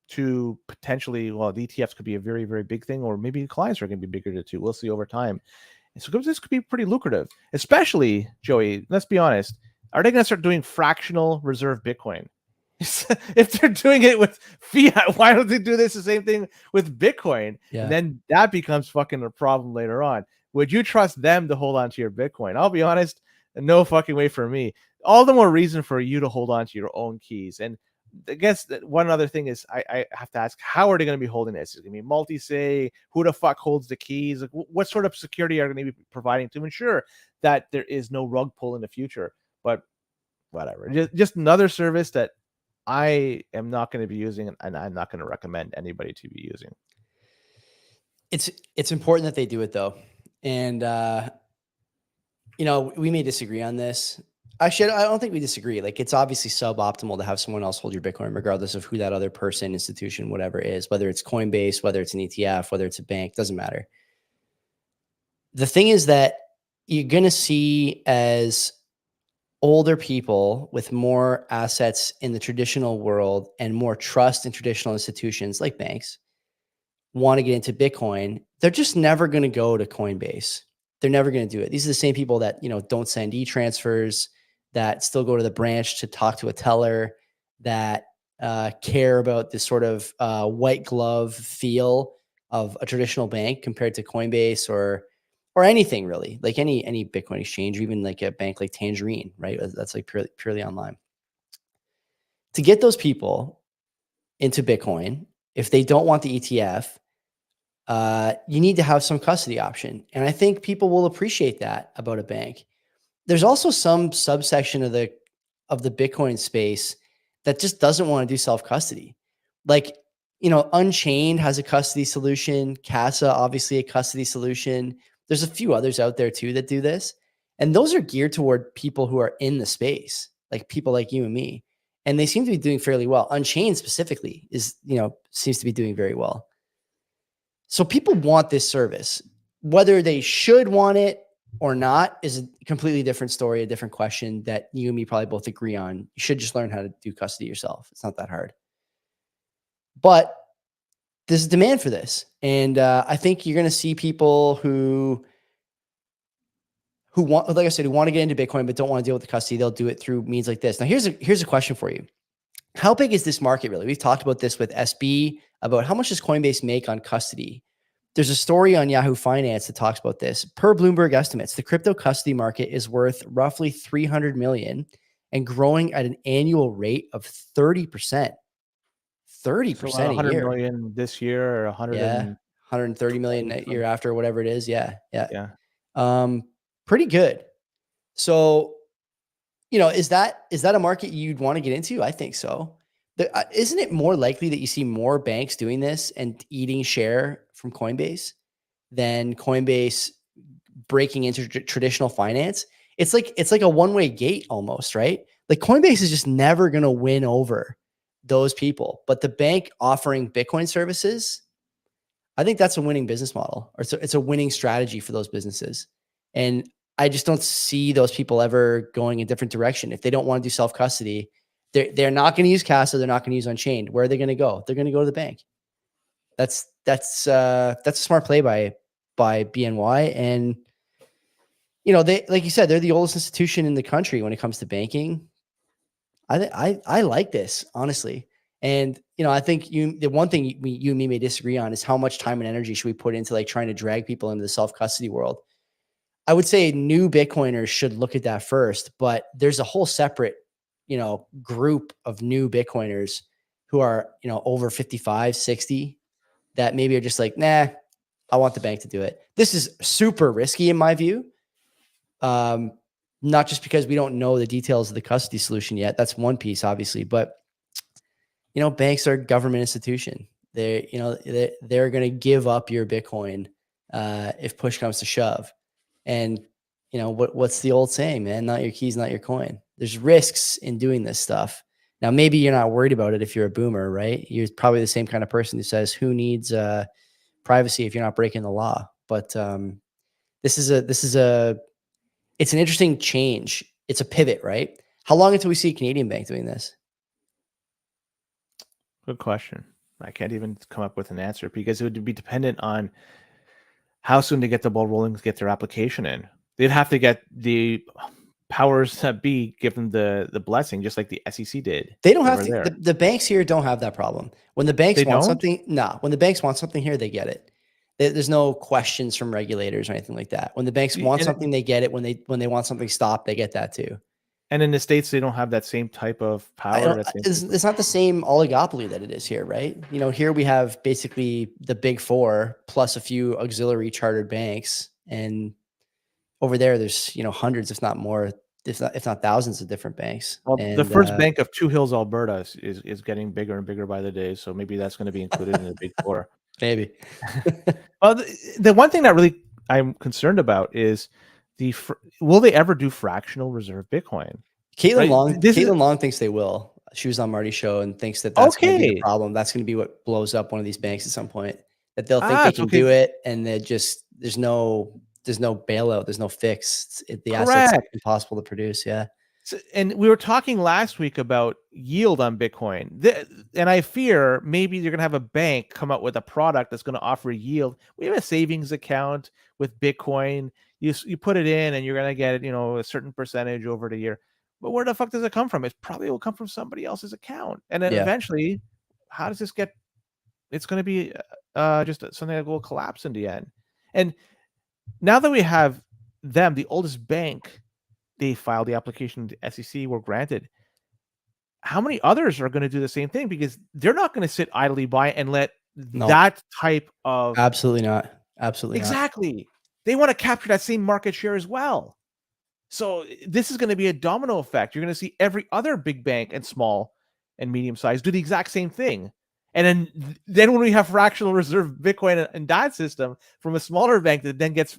to potentially, the ETFs could be a very, very big thing, or maybe clients are going to be bigger too. We'll see over time. And so this could be pretty lucrative, especially, Joey, let's be honest. Are they going to start doing fractional reserve Bitcoin? If they're doing it with fiat, why don't they do the same thing with Bitcoin? Yeah. And then that becomes fucking a problem later on. Would you trust them to hold on to your Bitcoin? I'll be honest, no fucking way for me. All the more reason for you to hold on to your own keys. And I guess that one other thing is I have to ask, how are they going to be holding this? Is it going to be multi-sig? Who the fuck holds the keys? Like, what sort of security are they going to be providing to ensure that there is no rug pull in the future? But whatever, just another service that I am not going to be using, and I'm not going to recommend anybody to be using. It's important that they do it though, and we may disagree on this. Actually, I don't think we disagree. Like, it's obviously suboptimal to have someone else hold your Bitcoin, regardless of who that other person, institution, whatever is, whether it's Coinbase, whether it's an ETF, whether it's a bank, doesn't matter. The thing is that you're going to see as older people with more assets in the traditional world and more trust in traditional institutions like banks want to get into Bitcoin, they're just never going to go to Coinbase. They're never going to do it. These are the same people that, don't send e-transfers, that still go to the branch to talk to a teller, that care about this sort of white glove feel of a traditional bank compared to Coinbase or anything really, like any Bitcoin exchange, or even like a bank like Tangerine, right? That's like purely online. To get those people into Bitcoin, if they don't want the ETF, you need to have some custody option. And I think people will appreciate that about a bank. There's also some subsection of the Bitcoin space that just doesn't want to do self-custody. Like, Unchained has a custody solution, Casa, obviously a custody solution. There's a few others out there too that do this. And those are geared toward people who are in the space, like people like you and me. And they seem to be doing fairly well. Unchained specifically seems to be doing very well. So people want this service. Whether they should want it or not is a completely different story, a different question that you and me probably both agree on. You should just learn how to do custody yourself. It's not that hard. But there's a demand for this. And I think you're going to see people who want, like I said, who want to get into Bitcoin but don't want to deal with the custody. They'll do it through means like this. Now, here's a question for you. How big is this market really? We've talked about this with SB, about how much does Coinbase make on custody. There's a story on Yahoo Finance that talks about this. Per Bloomberg estimates, the crypto custody market is worth roughly $300 million and growing at an annual rate of 30%. 30% So a 100 year. million this year, or 100 Yeah, and 130 million that year after, whatever it is. Yeah. yeah. Pretty good. So, is that a market you'd want to get into? I think so. Isn't it more likely that you see more banks doing this and eating share from Coinbase than Coinbase breaking into traditional finance? It's like a one-way gate almost, right? Like, Coinbase is just never going to win over those people, but the bank offering Bitcoin services, I think that's a winning business model, or it's a winning strategy for those businesses. And I just don't see those people ever going a different direction. If they don't want to do self-custody, they're not going to use Casa. They're not going to use Unchained. Where are they going to go? They're going to go to the bank. That's a smart play by BNY. And, they, like you said, they're the oldest institution in the country when it comes to banking. I like this, honestly. And, I think the one thing you and me may disagree on is how much time and energy should we put into like trying to drag people into the self-custody world. I would say new Bitcoiners should look at that first, but there's a whole separate, group of new Bitcoiners who are, over 55, 60 that maybe are just like, nah, I want the bank to do it. This is super risky in my view. Not just because we don't know the details of the custody solution yet. That's one piece, obviously, but banks are a government institution. They're going to give up your Bitcoin if push comes to shove. And what's the old saying, man? Not your keys, not your coin. There's risks in doing this stuff. Now, maybe you're not worried about it if you're a boomer, right? You're probably the same kind of person who says, "Who needs privacy if you're not breaking the law?" But it's an interesting change. It's a pivot, right? How long until we see a Canadian bank doing this? Good question. I can't even come up with an answer because it would be dependent on how soon they get the ball rolling to get their application in. They'd have to get the powers that be given the blessing, just like the SEC did. They don't have to. The banks here don't have that problem. When the banks want something, when the banks want something here, they get it. There's no questions from regulators or anything like that. When the banks want something, they get it. When they want something stopped, they get that too. And in the States, they don't have that same type of power. That same it's not the same oligopoly that it is here, right? Here we have basically the big four plus a few auxiliary chartered banks, and over there's hundreds, if not more, if not thousands of different banks. Well, And the first bank of Two Hills, Alberta, is getting bigger and bigger by the day. So maybe that's going to be included in the big four. maybe. Well, the one thing that really I'm concerned about is will they ever do fractional reserve Bitcoin? Caitlin Long thinks they will. She was on Marty's show and thinks that that's going to be the problem. That's going to be what blows up one of these banks at some point. That they'll think they can do it, and there's no bailout, there's no fix. The assets are impossible to produce. Yeah. So, and we were talking last week about yield on Bitcoin, and I fear maybe you're going to have a bank come out with a product that's going to offer yield. We have a savings account with Bitcoin. You put it in, and you're going to get a certain percentage over the year. But where the fuck does it come from? It probably will come from somebody else's account, and then eventually, how does this get? It's going to be just something that will collapse in the end. And now that we have them, the oldest bank. They filed the application to SEC, were granted. How many others are going to do the same thing? Because they're not going to sit idly by and let that type of... Absolutely not. Exactly. Not. They want to capture that same market share as well. So this is going to be a domino effect. You're going to see every other big bank and small and medium size do the exact same thing. And then when we have fractional reserve Bitcoin in that system from a smaller bank that then gets...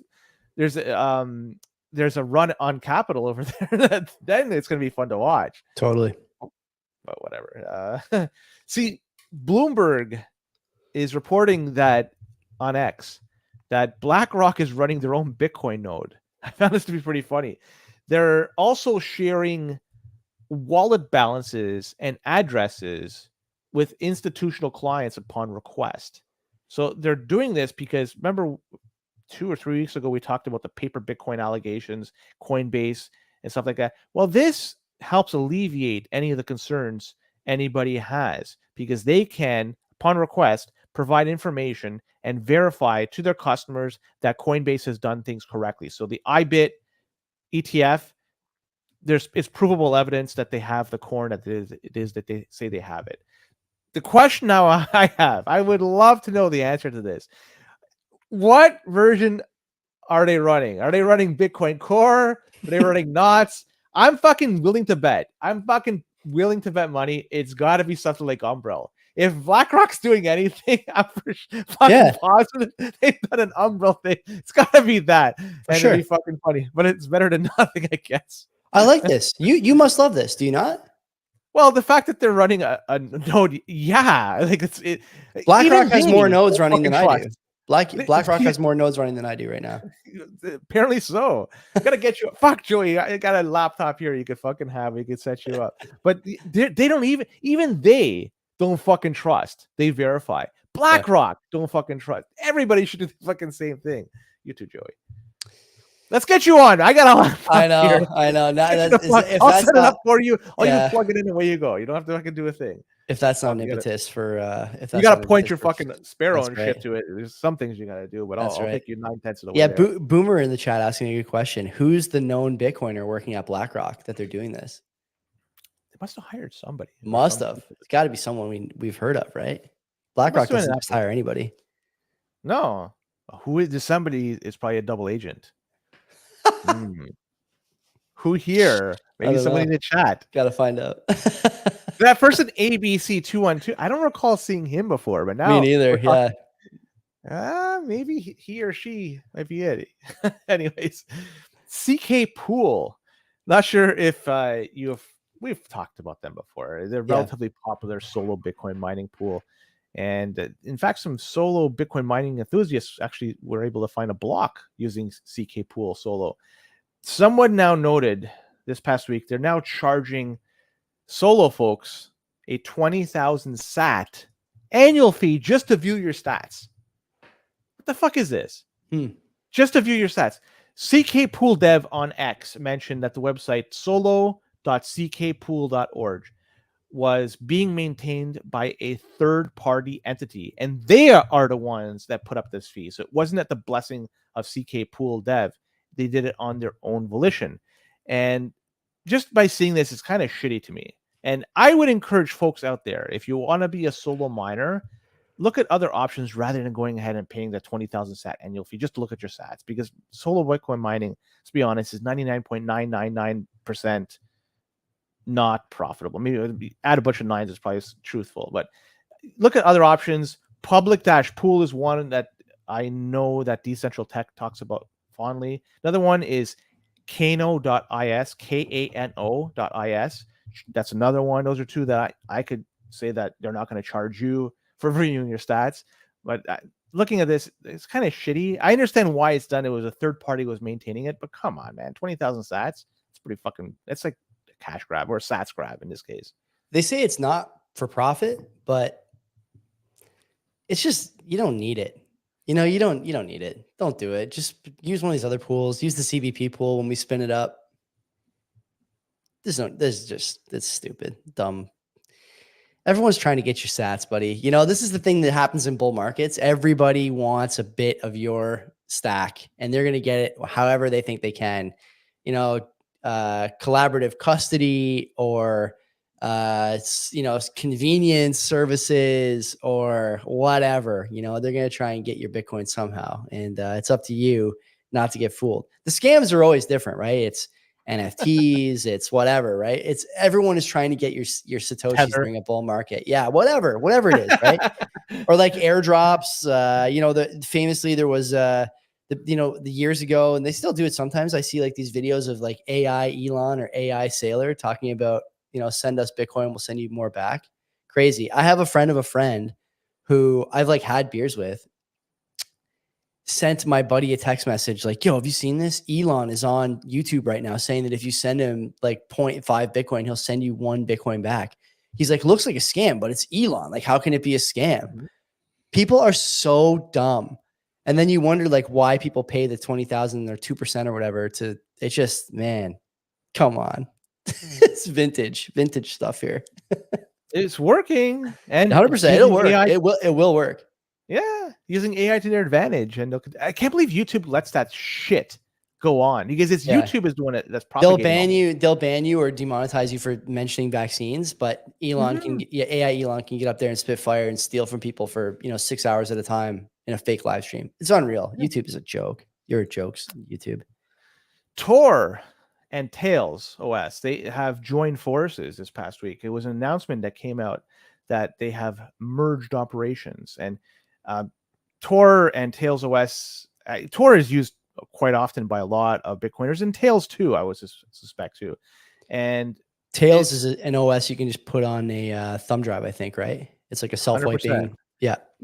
There's a run on capital over there. Then it's going to be fun to watch. Totally. But whatever. See, Bloomberg is reporting that on X that BlackRock is running their own Bitcoin node. I found this to be pretty funny. They're also sharing wallet balances and addresses with institutional clients upon request. So they're doing this because, remember, 2 or 3 weeks ago, we talked about the paper Bitcoin allegations, Coinbase, and stuff like that. Well, this helps alleviate any of the concerns anybody has, because they can, upon request, provide information and verify to their customers that Coinbase has done things correctly. So the IBIT ETF, it's provable evidence that they have the coin that it is that they say they have it. The question now I would love to know the answer to this. What version are they running? Are they running Bitcoin Core? Are they running Knots? I'm fucking willing to bet. Willing to bet money. It's got to be something like Umbrel. If BlackRock's doing anything, I'm fucking positive they've done an Umbrel thing. It's got to be that. And it'd be fucking funny. But it's better than nothing, I guess. I like this. You must love this. Do you not? Well, the fact that they're running a node, like BlackRock has more nodes running than I do. BlackRock has more nodes running than I do right now. Apparently so. Gotta get you. Fuck, Joey. I got a laptop here. You could fucking have. We could set you up. But they don't even they don't fucking trust. They verify. BlackRock don't fucking trust. Everybody should do the fucking same thing. You too, Joey. Let's get you on. I got a laptop. I know. Here. I know. I'll set it up for you. All you plug it in, away you go. You don't have to fucking do a thing. If that's not an impetus for, if that's you got to point your fucking Sparrow and shit to it. There's some things you got to do, but I'll take you 9/10 of the way. Yeah, Boomer in the chat asking a good question. Who's the known Bitcoiner working at BlackRock that they're doing this? They must have hired somebody. It's got to be someone we've heard of, right? BlackRock doesn't just hire anybody. No. Who is somebody? Is probably a double agent. Who here? Maybe somebody in the chat. Got to find out. That person ABC212. I don't recall seeing him before, but now me neither. Yeah. Maybe he or she might be it. Anyways, CK Pool. Not sure if we've talked about them before. They're relatively popular solo Bitcoin mining pool. And in fact, some solo Bitcoin mining enthusiasts actually were able to find a block using CK Pool solo. Someone now noted this past week, they're now charging solo folks a 20,000 sat annual fee just to view your stats. What the fuck is this? Just to view your stats. CK Pool Dev on X mentioned that the website solo.ckpool.org was being maintained by a third-party entity, and they are the ones that put up this fee. So it wasn't at the blessing of CK Pool Dev. They did it on their own volition. And just by seeing this, it's kind of shitty to me. And I would encourage folks out there, if you want to be a solo miner, look at other options rather than going ahead and paying the 20,000 sat annual fee. Just look at your sats, because solo Bitcoin mining, let's be honest, is 99.999% not profitable. Maybe add a bunch of nines is probably truthful, but look at other options. Public-pool is one that I know that Decentral Tech talks about fondly. Another one is Kano.is, Kano.is. That's another one. Those are two that I could say that they're not going to charge you for reviewing your stats. But looking at this, it's kind of shitty. I understand why it's done. It was a third party was maintaining it, but come on, man, 20,000 sats. It's pretty fucking. It's like a cash grab or a sats grab in this case. They say it's not for profit, but it's just, you don't need it. You know, you don't need it. Don't do it. Just use one of these other pools. Use the CBP pool when we spin it up. It's stupid, dumb. Everyone's trying to get your sats, buddy. You know, this is the thing that happens in bull markets. Everybody wants a bit of your stack, and they're going to get it however they think they can. You know, collaborative custody, or you know, convenience services, or whatever. You know, they're going to try and get your Bitcoin somehow, and it's up to you not to get fooled. The scams are always different, right? It's NFTs, it's whatever, right? It's everyone is trying to get your Satoshis during a bull market. Yeah, whatever it is, right? Or like airdrops. You know, famously there was the years ago, and they still do it sometimes. I see like these videos of like AI Elon or AI Sailor talking about, you know, send us Bitcoin, we'll send you more back. Crazy. I have a friend of a friend who I've like had beers with, sent my buddy a text message like, yo, have you seen this? Elon is on YouTube right now saying that if you send him like 0.5 Bitcoin, he'll send you 1 Bitcoin back. He's like, looks like a scam, but it's Elon. Like, how can it be a scam? People are so dumb. And then you wonder like why people pay the 20,000 or 2% or whatever to, it's just, man, come on. It's vintage stuff here. It's working, and 100%. It'll work. AI, It will work. yeah, using AI to their advantage. And I can't believe YouTube lets that shit go on, because it's YouTube is doing it. That's propagating. They'll ban you or demonetize you for mentioning vaccines, but Elon AI Elon can get up there and spit fire and steal from people for, you know, 6 hours at a time in a fake live stream. It's unreal. YouTube is a joke. You're a jokes, YouTube. Tor and Tails OS, they have joined forces this past week. It was an announcement that came out that they have merged operations, and Tor and Tails OS. Tor is used quite often by a lot of Bitcoiners, and Tails too, I would suspect too. And Tails is an OS you can just put on a thumb drive, I think, right? It's like a self-wiping.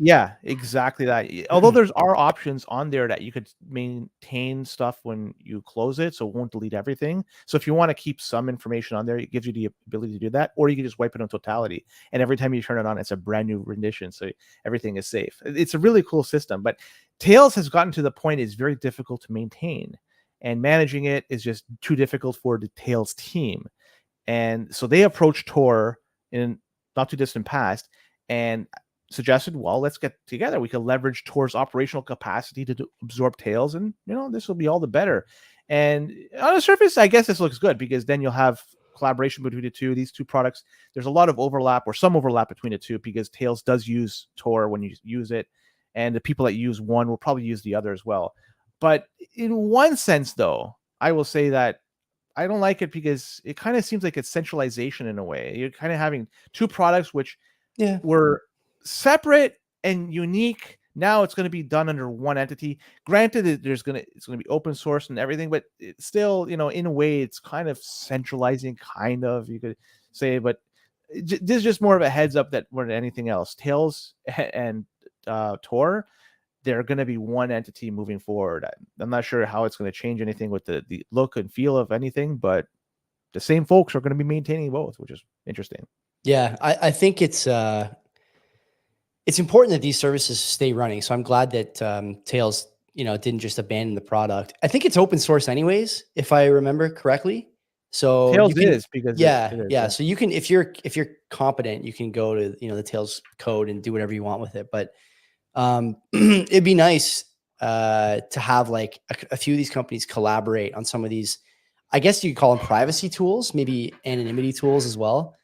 Yeah, exactly that. Although there's options on there that you could maintain stuff when you close it, so it won't delete everything. So if you want to keep some information on there, it gives you the ability to do that, or you can just wipe it in totality. And every time you turn it on, it's a brand new rendition, so everything is safe. It's a really cool system, but Tails has gotten to the point it's very difficult to maintain, and managing it is just too difficult for the Tails team. And so they approached Tor in not too distant past and suggested, well, let's get together. We can leverage Tor's operational capacity to absorb Tails, and, you know, this will be all the better. And on the surface, I guess this looks good, because then you'll have collaboration between the two. These two products, there's a lot of overlap, or some overlap between the two, because Tails does use Tor when you use it, and the people that use one will probably use the other as well. But in one sense, though, I will say that I don't like it, because it kind of seems like it's centralization in a way. You're kind of having two products which were separate and unique. Now it's going to be done under one entity. Granted, it's going to be open source and everything, but it's still, you know, in a way, it's kind of centralizing, kind of, you could say. But this is just more of a heads up that more than anything else. Tails and Tor, they're going to be one entity moving forward. I'm not sure how it's going to change anything with the look and feel of anything, but the same folks are going to be maintaining both, which is interesting. Yeah, I think it's important that these services stay running. So I'm glad that Tails, you know, didn't just abandon the product. I think it's open source anyways, if I remember correctly. So Tails is, because yeah. So you can, if you're competent, you can go to, you know, the Tails code and do whatever you want with it. But it'd be nice to have like a few of these companies collaborate on some of these I guess you call them privacy tools, maybe anonymity tools as well.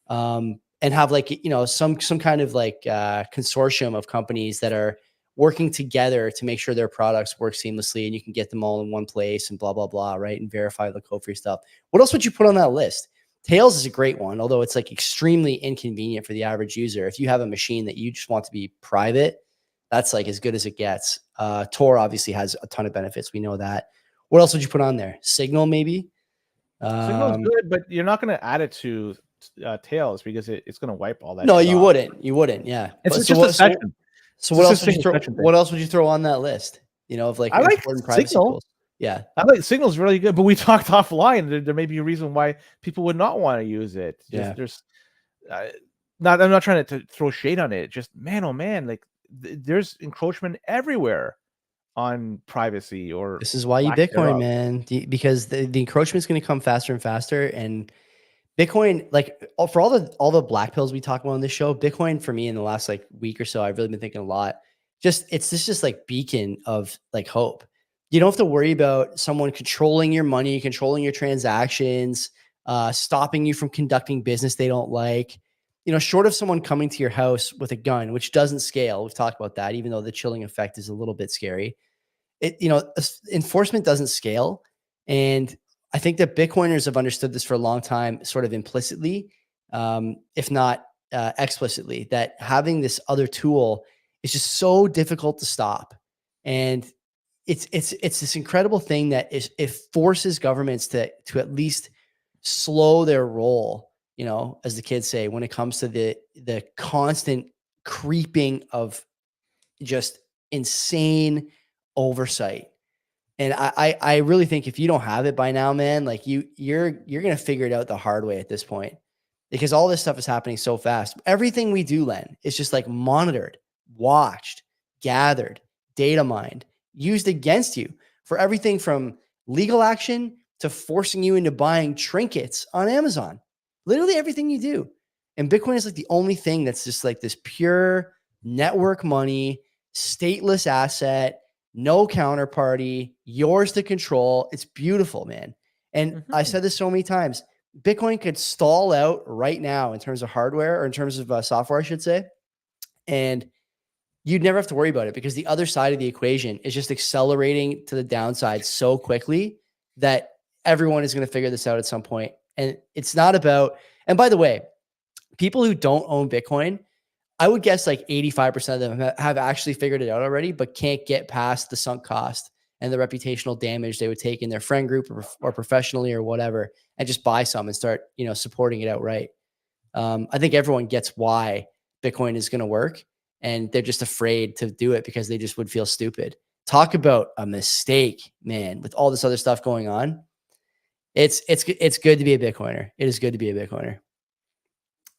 And have like, some kind of like consortium of companies that are working together to make sure their products work seamlessly and you can get them all in one place and blah, blah, blah, right? And verify the code for your stuff. What else would you put on that list? Tails is a great one, although it's like extremely inconvenient for the average user. If you have a machine that you just want to be private, that's like as good as it gets. Tor obviously has a ton of benefits. We know that. What else would you put on there? Signal, maybe? Signal's good, but you're not going to add it to Tails because it's going to wipe all that. No, shit you off. wouldn't. You wouldn't. Yeah. It's But just a section. So what else Just a would you single throw? section thing. What else would you throw on that list? Of like I like important privacy Signal. tools. Yeah, I like Signal's really good, but we talked offline. There may be a reason why people would not want to use it. Yeah. There's I'm not trying to throw shade on it. Just man, oh man, like there's encroachment everywhere on privacy. Or this is why you lack Bitcoin, thereof. man, because the encroachment is going to come faster and faster, and Bitcoin, like for all the black pills we talk about on this show, Bitcoin for me in the last like week or so, I've really been thinking a lot. It's just like beacon of like hope. You don't have to worry about someone controlling your money, controlling your transactions, stopping you from conducting business they don't like. Short of someone coming to your house with a gun, which doesn't scale. We've talked about that, even though the chilling effect is a little bit scary. Enforcement doesn't scale. And I think that Bitcoiners have understood this for a long time, sort of implicitly, if not explicitly, that having this other tool is just so difficult to stop. And it's this incredible thing that it forces governments to at least slow their roll, as the kids say, when it comes to the constant creeping of just insane oversight. And I really think if you don't have it by now, man, like you're gonna figure it out the hard way at this point, because all this stuff is happening so fast. Everything we do, Len, is just like monitored, watched, gathered, data mined, used against you for everything from legal action to forcing you into buying trinkets on Amazon. Literally everything you do. And Bitcoin is like the only thing that's just like this pure network money, stateless asset, no counterparty, yours to control. It's beautiful, man. And I said this so many times. Bitcoin could stall out right now in terms of hardware, or in terms of software, I should say. And you'd never have to worry about it, because the other side of the equation is just accelerating to the downside so quickly that everyone is going to figure this out at some point. And it's not about, and by the way, people who don't own Bitcoin, I would guess like 85% of them have actually figured it out already, but can't get past the sunk cost and the reputational damage they would take in their friend group or professionally or whatever, and just buy some and start, supporting it outright. I think everyone gets why Bitcoin is going to work, and they're just afraid to do it because they just would feel stupid. Talk about a mistake, man, with all this other stuff going on. It's good to be a Bitcoiner. It is good to be a Bitcoiner.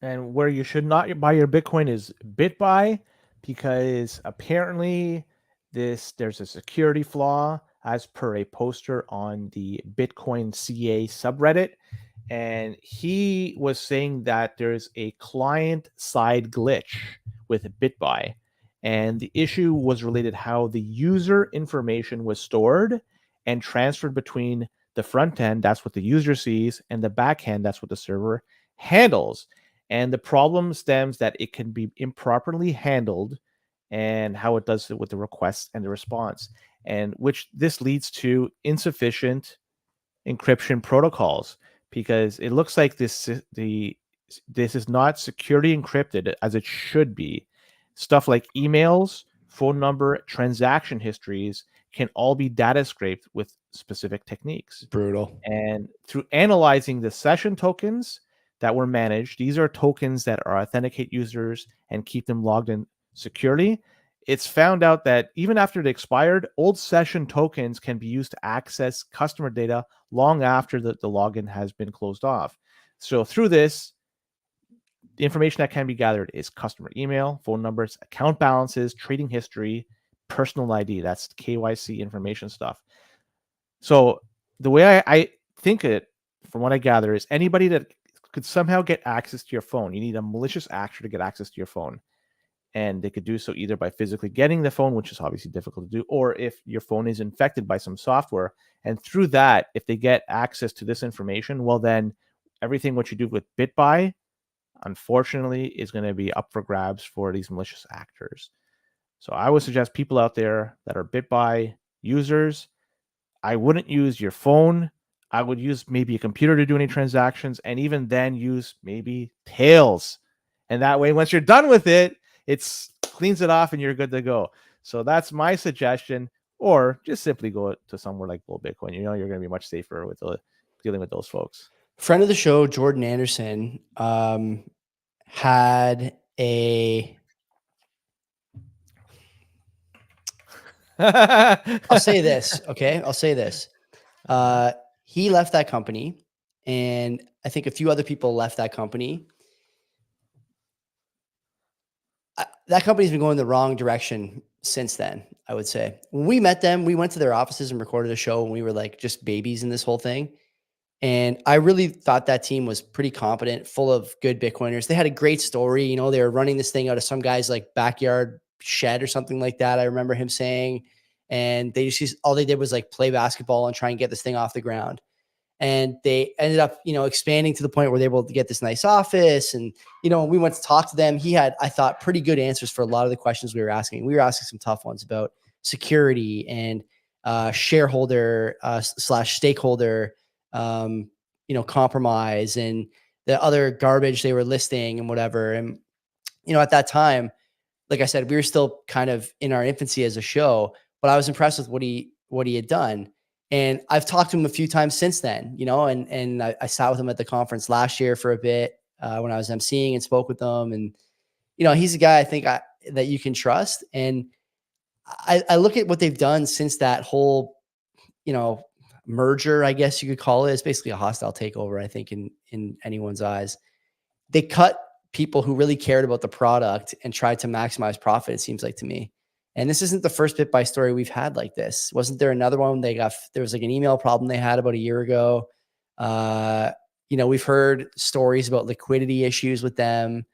And where you should not buy your Bitcoin is BitBuy, because apparently there's a security flaw, as per a poster on the Bitcoin CA subreddit. And he was saying that there's a client side glitch with BitBuy. And the issue was related how the user information was stored and transferred between the front end, that's what the user sees, and the back end, that's what the server handles. And the problem stems that it can be improperly handled, and how it does it with the request and the response, and which this leads to insufficient encryption protocols, because it looks like this is not security encrypted as it should be. Stuff like emails, phone number, transaction histories can all be data scraped with specific techniques. Brutal. And through analyzing the session tokens that were managed, these are tokens that are authenticate users and keep them logged in securely. It's found out that even after they expired, old session tokens can be used to access customer data long after the login has been closed off. So through this, the information that can be gathered is customer email, phone numbers, account balances, trading history, personal ID. That's KYC information stuff. So the way I think it, from what I gather, is anybody that could somehow get access to your phone, you need a malicious actor to get access to your phone. And they could do so either by physically getting the phone, which is obviously difficult to do, or if your phone is infected by some software. And through that, if they get access to this information, well, then everything what you do with BitBuy, unfortunately, is going to be up for grabs for these malicious actors. So I would suggest people out there that are BitBuy users, I wouldn't use your phone. I would use maybe a computer to do any transactions, and even then use maybe Tails. And that way, once you're done with it, it's cleans it off and you're good to go. So that's my suggestion. Or just simply go to somewhere like Bull Bitcoin. You're going to be much safer with dealing with those folks. Friend of the show, Jordan Anderson, had a. I'll say this, okay? I'll say this. He left that company, and I think a few other people left that company. That company's been going the wrong direction since then, I would say. When we met them, we went to their offices and recorded a show when we were like just babies in this whole thing. And I really thought that team was pretty competent, full of good Bitcoiners. They had a great story. You know, they were running this thing out of some guy's like backyard shed or something like that. I remember him saying, and they just all they did was like play basketball and try and get this thing off the ground. And they ended up, you know, expanding to the point where they were able to get this nice office. And, you know, when we went to talk to them, he had, I thought, pretty good answers for a lot of the questions we were asking. We were asking some tough ones about security and shareholder slash stakeholder, you know, compromise and the other garbage they were listing and whatever. And, you know, at that time, like I said, we were still kind of in our infancy as a show, but I was impressed with what he had done. And I've talked to him a few times since then, you know, and I sat with him at the conference last year for a bit when I was emceeing and spoke with them. And, you know, he's a guy I think that you can trust. And I look at what they've done since that whole, you know, merger, I guess you could call it. It's basically a hostile takeover, I think, in anyone's eyes. They cut people who really cared about the product and tried to maximize profit, it seems like to me. And this isn't the first BitBuy story we've had like this. Wasn't there another one? There was like an email problem they had about a year ago. You know, we've heard stories about liquidity issues with them.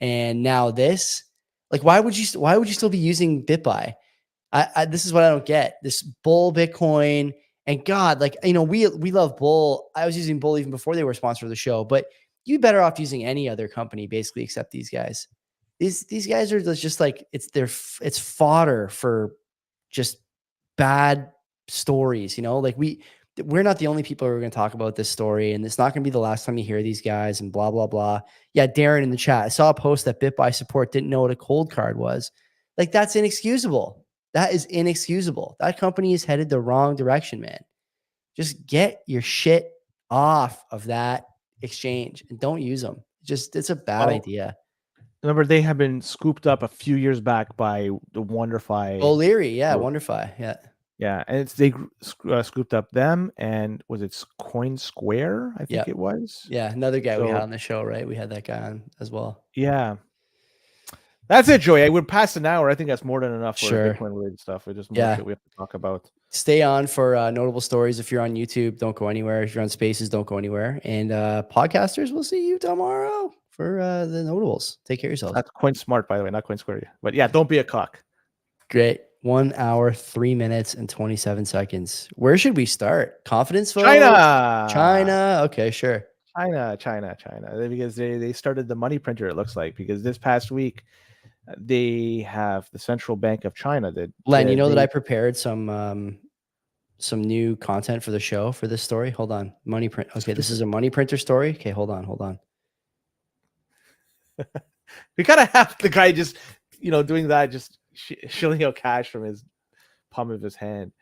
And now this, like, why would you still be using BitBuy? This is what I don't get. This Bull Bitcoin and God, like, you know, we love Bull. I was using Bull even before they were a sponsor of the show, but you'd better off using any other company basically except these guys. These guys are just like it's fodder for just bad stories, you know? Like we're not the only people who are going to talk about this story, and it's not going to be the last time you hear these guys and blah blah blah. Yeah, Darren in the chat, I saw a post that BitBuy support didn't know what a cold card was. Like that's inexcusable. That is inexcusable. That company is headed the wrong direction, man. Just get your shit off of that exchange and don't use them. It's a bad idea. Remember, they have been scooped up a few years back by the WonderFi. O'Leary, yeah, WonderFi, yeah. Yeah, and they scooped up them, and was it Coin Square? I think it was. Yeah, another guy we had on the show, right? We had that guy on as well. Yeah. That's it, Joey. We're past an hour. I think that's more than enough for Bitcoin related stuff. It's just more shit we have to talk about. Stay on for notable stories. If you're on YouTube, don't go anywhere. If you're on Spaces, don't go anywhere. And podcasters, we'll see you tomorrow for the notables. Take care of yourselves. That's Coin Smart, by the way, not Coin Square. But yeah, don't be a cock. Great. 1 hour, 3 minutes, and 27 seconds. Where should we start? Confidence vote? China. Okay, sure. China. Because they started the money printer, it looks like, because this past week they have the Central Bank of China that Len, you know that I prepared some new content for the show for this story. Hold on. Money print. Okay, this is a money printer story. Okay, hold on. We gotta have the guy just, you know, doing that, just shilling out cash from his palm of his hand.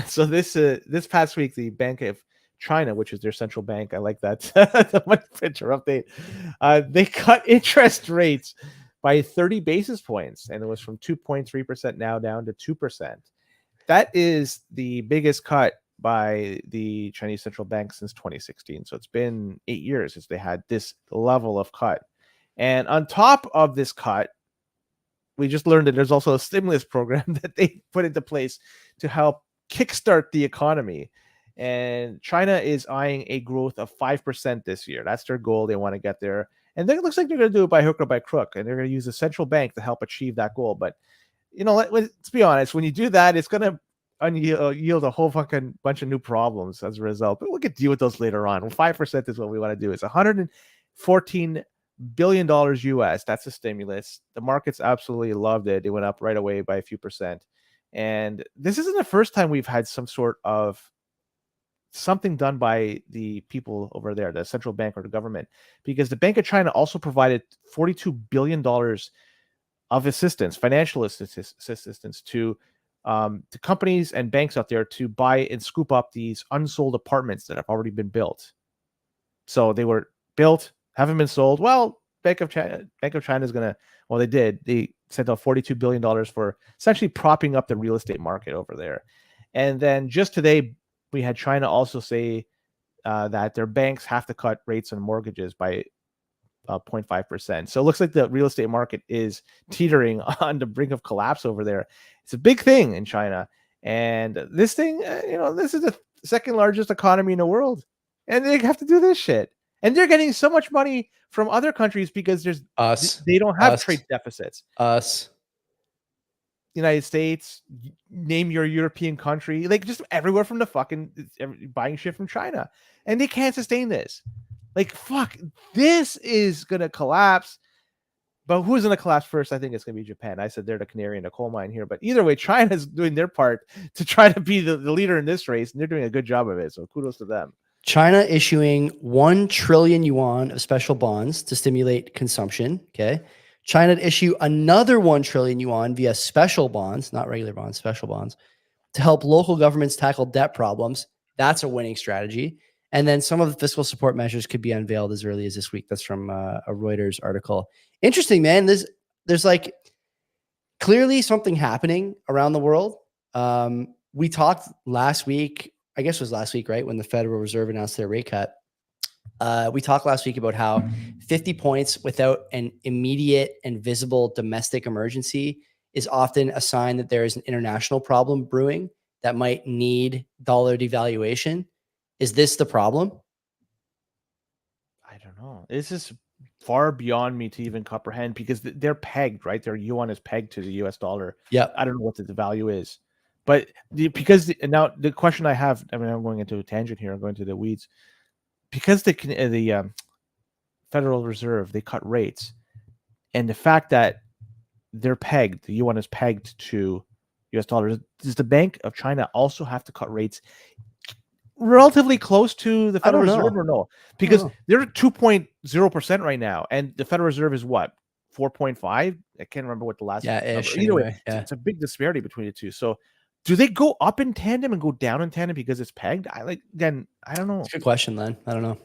So this past week, the Bank of China, which is their central bank, I like that the money printer update, they cut interest rates by 30 basis points, and it was from 2.3% now down to 2%. That is the biggest cut by the Chinese central bank since 2016. So it's been 8 years since they had this level of cut. And on top of this cut, we just learned that there's also a stimulus program that they put into place to help kickstart the economy. And China is eyeing a growth of 5% this year. That's their goal. They want to get there. And then it looks like they're going to do it by hook or by crook, and they're going to use the central bank to help achieve that goal. But let's be honest, when you do that, it's going to yield a whole fucking bunch of new problems as a result. But we'll get to deal with those later on. Well, 5% is what we want to do. It's $114 billion US. That's a stimulus. The markets absolutely loved it. It went up right away by a few percent. And this isn't the first time we've had some sort of something done by the people over there, the central bank or the government, because the Bank of China also provided $42 billion of assistance, financial assistance to companies and banks out there to buy and scoop up these unsold apartments that have already been built. So they were built, haven't been sold. Well, Bank of China is going to, well, they sent out $42 billion for essentially propping up the real estate market over there. And then just today, we had China also say that their banks have to cut rates on mortgages by 0.5%. So it looks like the real estate market is teetering on the brink of collapse over there. It's a big thing in China. And this thing, this is the second largest economy in the world. And they have to do this shit. And they're getting so much money from other countries because they don't have trade deficits. United States, name your European country, like just everywhere from the fucking buying shit from China. And they can't sustain this. Like, fuck, this is going to collapse. But who's going to collapse first? I think it's going to be Japan. I said they're the canary in the coal mine here. But either way, China's doing their part to try to be the leader in this race. And they're doing a good job of it. So kudos to them. China issuing 1 trillion yuan of special bonds to stimulate consumption. Okay. China to issue another 1 trillion yuan via special bonds, not regular bonds, special bonds, to help local governments tackle debt problems. That's a winning strategy. And then some of the fiscal support measures could be unveiled as early as this week. That's from a Reuters article. Interesting, man. There's like clearly something happening around the world. We talked last week, I guess it was last week, right? When the Federal Reserve announced their rate cut. We talked last week about how 50 points without an immediate and visible domestic emergency is often a sign that there is an international problem brewing that might need dollar devaluation. Is this the problem? I don't know. This is far beyond me to even comprehend because they're pegged, right? Their yuan is pegged to the US dollar. Yeah. I don't know what the value is. But now the question I have, I mean, I'm going into a tangent here. I'm going to the weeds. Because the Federal Reserve, they cut rates. And the fact that they're pegged, the yuan is pegged to US dollars, does the Bank of China also have to cut rates relatively close to the Federal Reserve or no? Because they're at 2.0% right now. And the Federal Reserve is what? 4.5? I can't remember what the last ish. Either way, it's a big disparity between the two. So do they go up in tandem and go down in tandem because it's pegged? I don't know. That's a good question, Len. I don't know.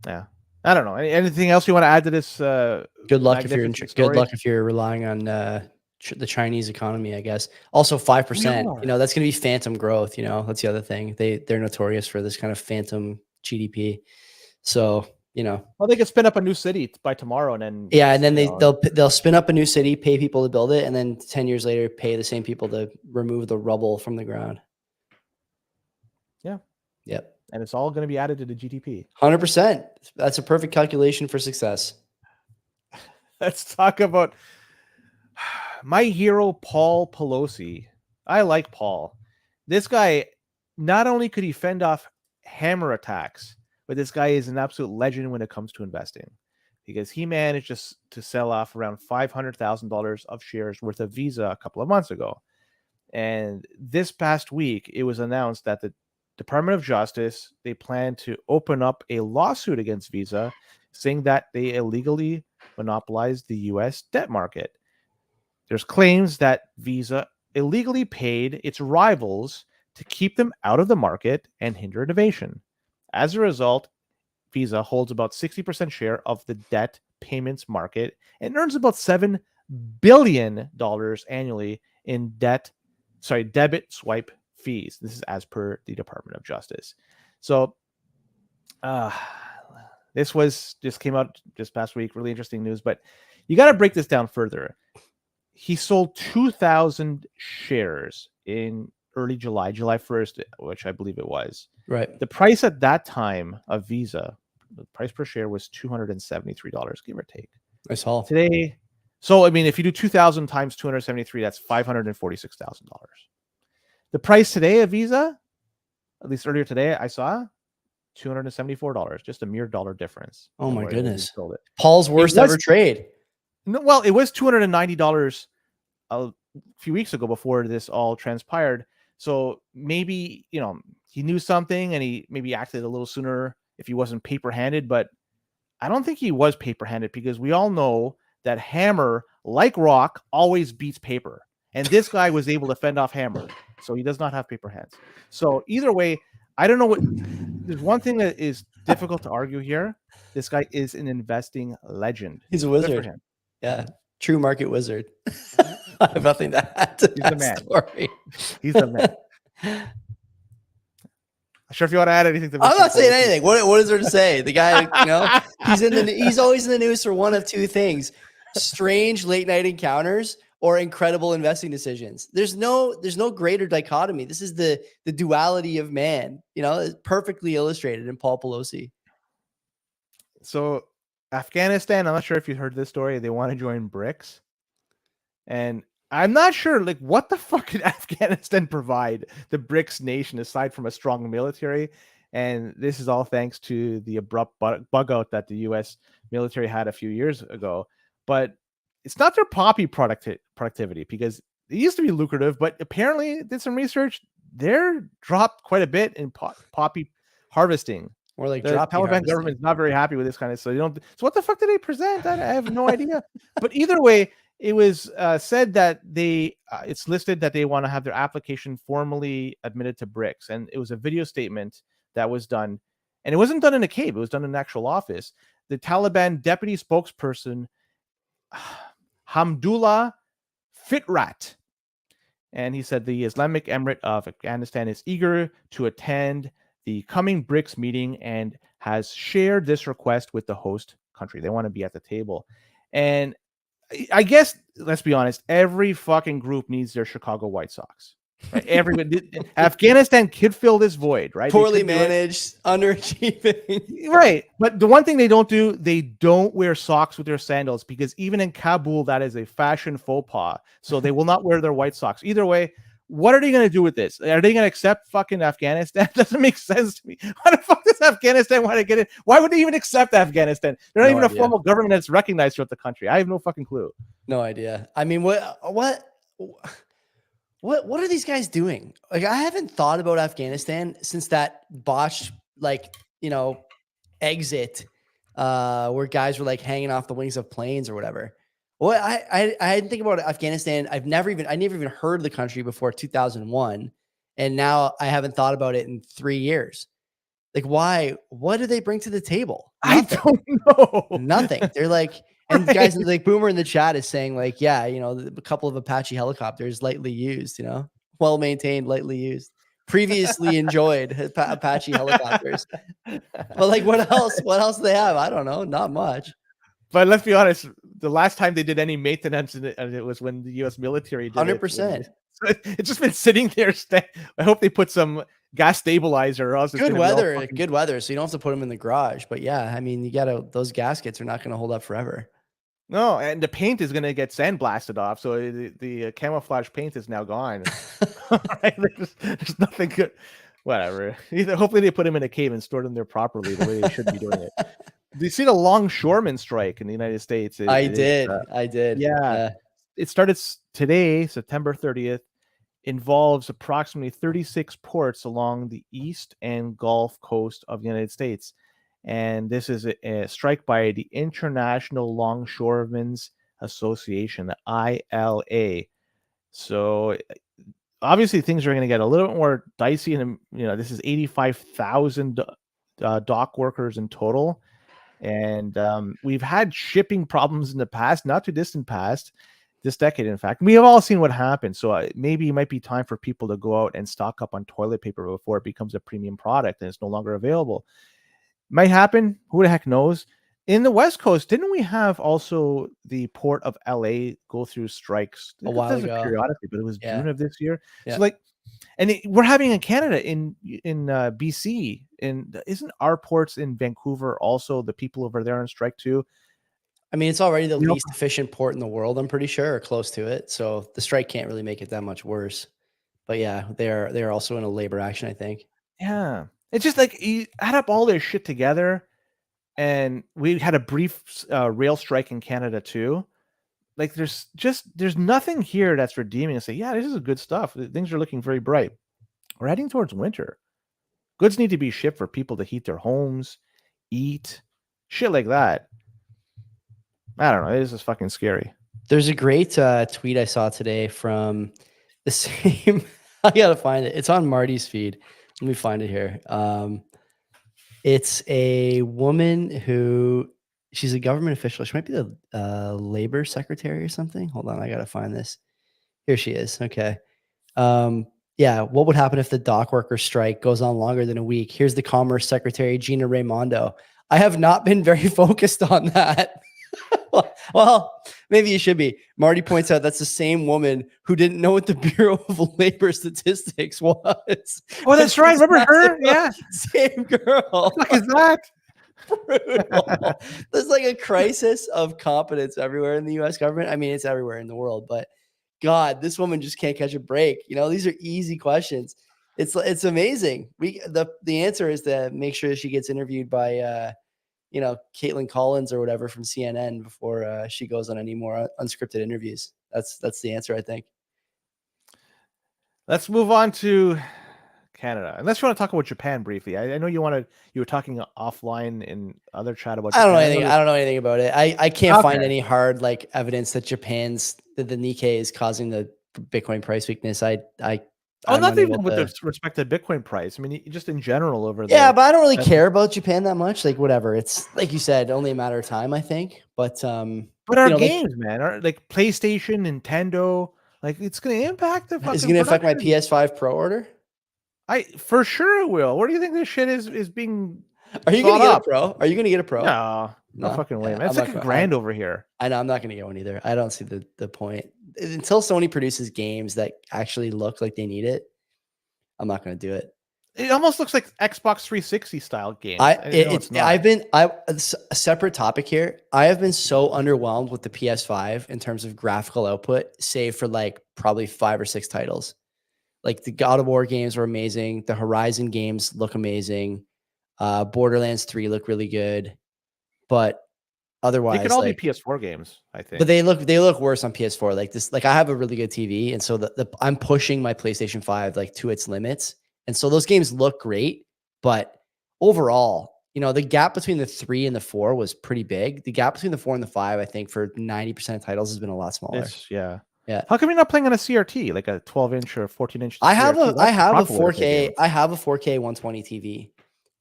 Yeah. I don't know. Anything else you want to add to this? Good luck if you're relying on the Chinese economy, I guess. Also 5%, that's going to be phantom growth. That's the other thing. They're notorious for this kind of phantom GDP. So, well, they could spin up a new city by tomorrow, and then and then they'll spin up a new city, pay people to build it, and then 10 years later, pay the same people to remove the rubble from the ground. Yeah. Yep. And it's all going to be added to the GDP. 100%. That's a perfect calculation for success. Let's talk about my hero, Paul Pelosi. I like Paul. This guy, not only could he fend off hammer attacks, but this guy is an absolute legend when it comes to investing because he managed to sell off around $500,000 of shares worth of Visa a couple of months ago. And this past week, it was announced that the Department of Justice, they plan to open up a lawsuit against Visa, saying that they illegally monopolized the U.S. debt market. There's claims that Visa illegally paid its rivals to keep them out of the market and hinder innovation. As a result, Visa holds about 60% share of the debt payments market and earns about $7 billion annually in debit swipe fees. This is as per the Department of Justice. So this just came out this past week, really interesting news, but you got to break this down further. He sold 2,000 shares in early July 1st, which I believe it was. Right. The price at that time of Visa, The price per share was $273, give or take. Nice haul. Today, so I mean, if you do 2,000 times 273, that's $546,000. The price today of Visa, at least earlier today, I saw $274, just a mere dollar difference. Oh my goodness. It. Paul's worst ever trade. No, well, it was $290 a few weeks ago before this all transpired. So maybe, you know, he knew something and he maybe acted a little sooner if he wasn't paper-handed, but I don't think he was paper-handed because we all know that hammer, like rock, always beats paper. And this guy was able to fend off hammer. So he does not have paper hands. So either way, I don't know what. There's one thing that is difficult to argue here. This guy is an investing legend. He's a wizard. Yeah, true market wizard. I have nothing to add to that story. He's the man. Not sure if you want to add anything to. I'm not saying anything. What is there to say? The guy, you know, he's always in the news for one of two things: strange late night encounters or incredible investing decisions. There's no greater dichotomy. This is the duality of man. You know, it's perfectly illustrated in Paul Pelosi. So Afghanistan, I'm not sure if you heard this story. They want to join BRICS. And I'm not sure, like, what the fuck can Afghanistan provide the BRICS nation aside from a strong military? And this is all thanks to the abrupt bug out that the U.S. military had a few years ago. But it's not their poppy productivity because it used to be lucrative, but apparently did some research. They're dropped quite a bit in poppy harvesting. Or like the Taliban government's not very happy with this kind of stuff. So what the fuck did they present? I have no idea. But either way, it was said that it's listed that they want to have their application formally admitted to BRICS. And it was a video statement that was done. And it wasn't done in a cave. It was done in an actual office. The Taliban deputy spokesperson, Hamdullah Fitrat. And he said the Islamic Emirate of Afghanistan is eager to attend the coming BRICS meeting and has shared this request with the host country. They want to be at the table. And I guess, let's be honest, every fucking group needs their Chicago White Sox. Right? Everybody, Afghanistan could fill this void, right? Poorly managed, underachieving. Right. But the one thing they don't wear socks with their sandals because even in Kabul, that is a fashion faux pas. So they will not wear their White Sox. Either way, what are they going to do with this? Are they going to accept fucking Afghanistan? Doesn't make sense to me. Why the fuck does Afghanistan want to get it? Why would they even accept Afghanistan? They're not even a formal government that's recognized throughout the country. I have no fucking clue. No idea. I mean, what are these guys doing? Like, I haven't thought about Afghanistan since that botched, like, you know, exit where guys were like hanging off the wings of planes or whatever. Well, I didn't think about Afghanistan. I never even heard of the country before 2001. And now I haven't thought about it in 3 years. Like, why? What do they bring to the table? Nothing. I don't know. Nothing. They're like, and right. Guys like Boomer in the chat is saying like, yeah, you know, a couple of Apache helicopters lightly used, you know, well maintained, lightly used, previously enjoyed Apache helicopters. But like, what else? What else do they have? I don't know. Not much. But let's be honest, the last time they did any maintenance, it was when the U.S. military did 100%. It's just been sitting there. I hope they put some gas stabilizer. Or else good weather, good weather, so you don't have to put them in the garage. But yeah, I mean, those gaskets are not going to hold up forever. No, and the paint is going to get sandblasted off, so the camouflage paint is now gone. Right? There's nothing good. Whatever. Hopefully they put them in a cave and stored them there properly, the way they should be doing it. Do you see the longshoreman strike in the United States? I did. Yeah. It started today, September 30th. Involves approximately 36 ports along the east and Gulf Coast of the United States. And this is a strike by the International Longshoremen's Association, the ILA. So obviously things are going to get a little bit more dicey. And, you know, this is 85,000 dock workers in total. And we've had shipping problems in the past, not too distant past, this decade, in fact. We have all seen what happened. So maybe it might be time for people to go out and stock up on toilet paper before it becomes a premium product and it's no longer available. Might happen. Who the heck knows? In the West Coast, didn't we have also the port of LA go through strikes? A while There's a ago. periodically, but it was Yeah. June of this year. Yeah. So like, and we're having in Canada, in BC, and isn't our ports in Vancouver also the people over there on strike too? I mean, it's already the You know, least efficient port in the world, I'm pretty sure, or close to it. So the strike can't really make it that much worse. But yeah, they're also in a labor action, I think. yeah, it's just like you add up all this shit together, and we had a brief rail strike in Canada too. Like there's nothing here that's redeeming and say, yeah, this is good stuff. Things are looking very bright. We're heading towards winter. Goods need to be shipped for people to heat their homes, eat, shit like that. I don't know. This is fucking scary. There's a great tweet I saw today from the same. I gotta find it. It's on Marty's feed. Let me find it here. It's a woman who she's a government official. She might be the labor secretary or something. Hold on, I gotta find this. Here she is. Okay. Yeah, what would happen if the dock workers strike goes on longer than a week? Here's the Commerce Secretary, Gina Raimondo. I have not been very focused on that. Well, maybe you should be. Marty points out that's the same woman who didn't know what the Bureau of Labor Statistics was. Oh, that's right. Remember her? Yeah. Same girl. What the fuck is that? Brutal. There's like a crisis of competence everywhere in the US government. I mean, it's everywhere in the world, but God, this woman just can't catch a break. You know, these are easy questions. It's amazing. The answer is to make sure she gets interviewed by Caitlin Collins or whatever from CNN before she goes on any more unscripted interviews. That's the answer, I think. Let's move on to Canada. Unless you want to talk about Japan briefly. I know you were talking offline in other chat about Japan. I don't know anything about it. I can't find any hard like evidence that the Nikkei is causing the Bitcoin price weakness. Not even with respect to Bitcoin price. I mean, just in general over there. Yeah, but I don't really care about Japan that much. Like whatever. It's like you said, only a matter of time, I think. But our games, man, are like PlayStation, Nintendo, like it's going to impact the fucking It's going to affect my PS5 Pro order? For sure it will. Where do you think this shit is being Are you going to get a Pro? Are you going to get a Pro? No fucking way, man. It's like $1,000 over here. I know I'm not going to get one either. I don't see the point. Until Sony produces games that actually look like they need it, I'm not going to do it. It almost looks like Xbox 360 style games. A separate topic here. I have been so underwhelmed with the PS5 in terms of graphical output, save for like probably 5 or 6 titles. Like the God of War games were amazing. The Horizon games look amazing. Borderlands 3 look really good, but otherwise, they could all be PS4 games, I think. But they look worse on PS4. Like this, like I have a really good TV, and so I'm pushing my PlayStation 5 like to its limits, and so those games look great. But overall, the gap between the 3 and the 4 was pretty big. The gap between the 4 and the 5, I think, for 90% of titles has been a lot smaller. Yeah. Yeah. How come you're not playing on a CRT, like a 12-inch or 14-inch? I have a 4K. I have a 4K 120 TV,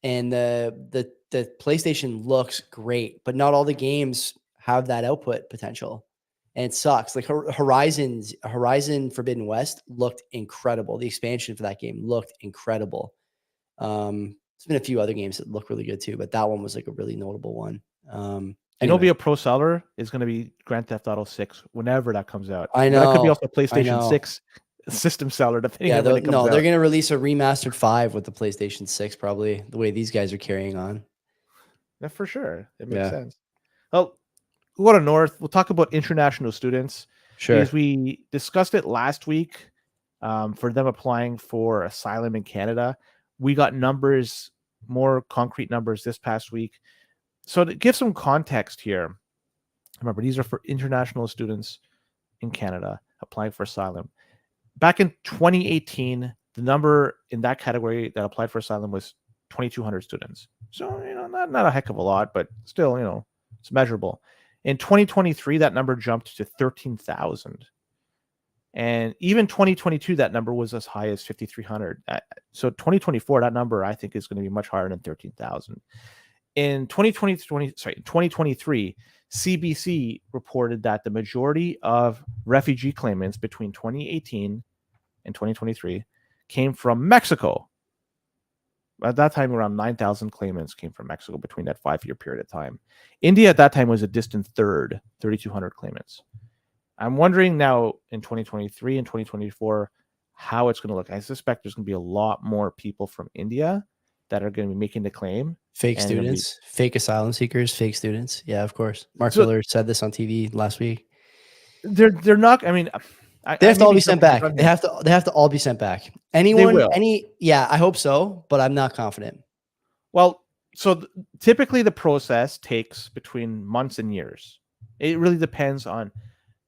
and the PlayStation looks great, but not all the games have that output potential, and it sucks. Like Horizon Forbidden West looked incredible. The expansion for that game looked incredible. There's been a few other games that look really good too, but that one was like a really notable one. Anyway. Be a pro seller is going to be Grand Theft Auto 6 whenever that comes out. I know. That could be also PlayStation 6 system seller, depending on when it comes out. They're going to release a remastered 5 with the PlayStation 6, probably, the way these guys are carrying on. Yeah, for sure. It makes sense. Well, we'll go to North. We'll talk about international students. Sure. Because we discussed it last week for them applying for asylum in Canada. We got numbers, more concrete numbers this past week. So to give some context here, remember, these are for international students in Canada applying for asylum. Back in 2018, the number in that category that applied for asylum was 2,200 students. So, not a heck of a lot, but still, it's measurable. In 2023, that number jumped to 13,000. And even 2022, that number was as high as 5,300. So 2024, that number, I think, is going to be much higher than 13,000. In 2023, CBC reported that the majority of refugee claimants between 2018 and 2023 came from Mexico. At that time, around 9,000 claimants came from Mexico between that 5-year period of time. India at that time was a distant third, 3,200 claimants. I'm wondering now in 2023 and 2024 how it's going to look. I suspect there's going to be a lot more people from India that are going to be making the claim. Fake students, fake asylum seekers, fake students. Yeah, of course. Mark So- Miller said this on TV last week. They're not. I mean, They have to all be sent back. They have to all be sent back. Anyone, will. yeah, I hope so, but I'm not confident. Well, so typically the process takes between months and years. It really depends on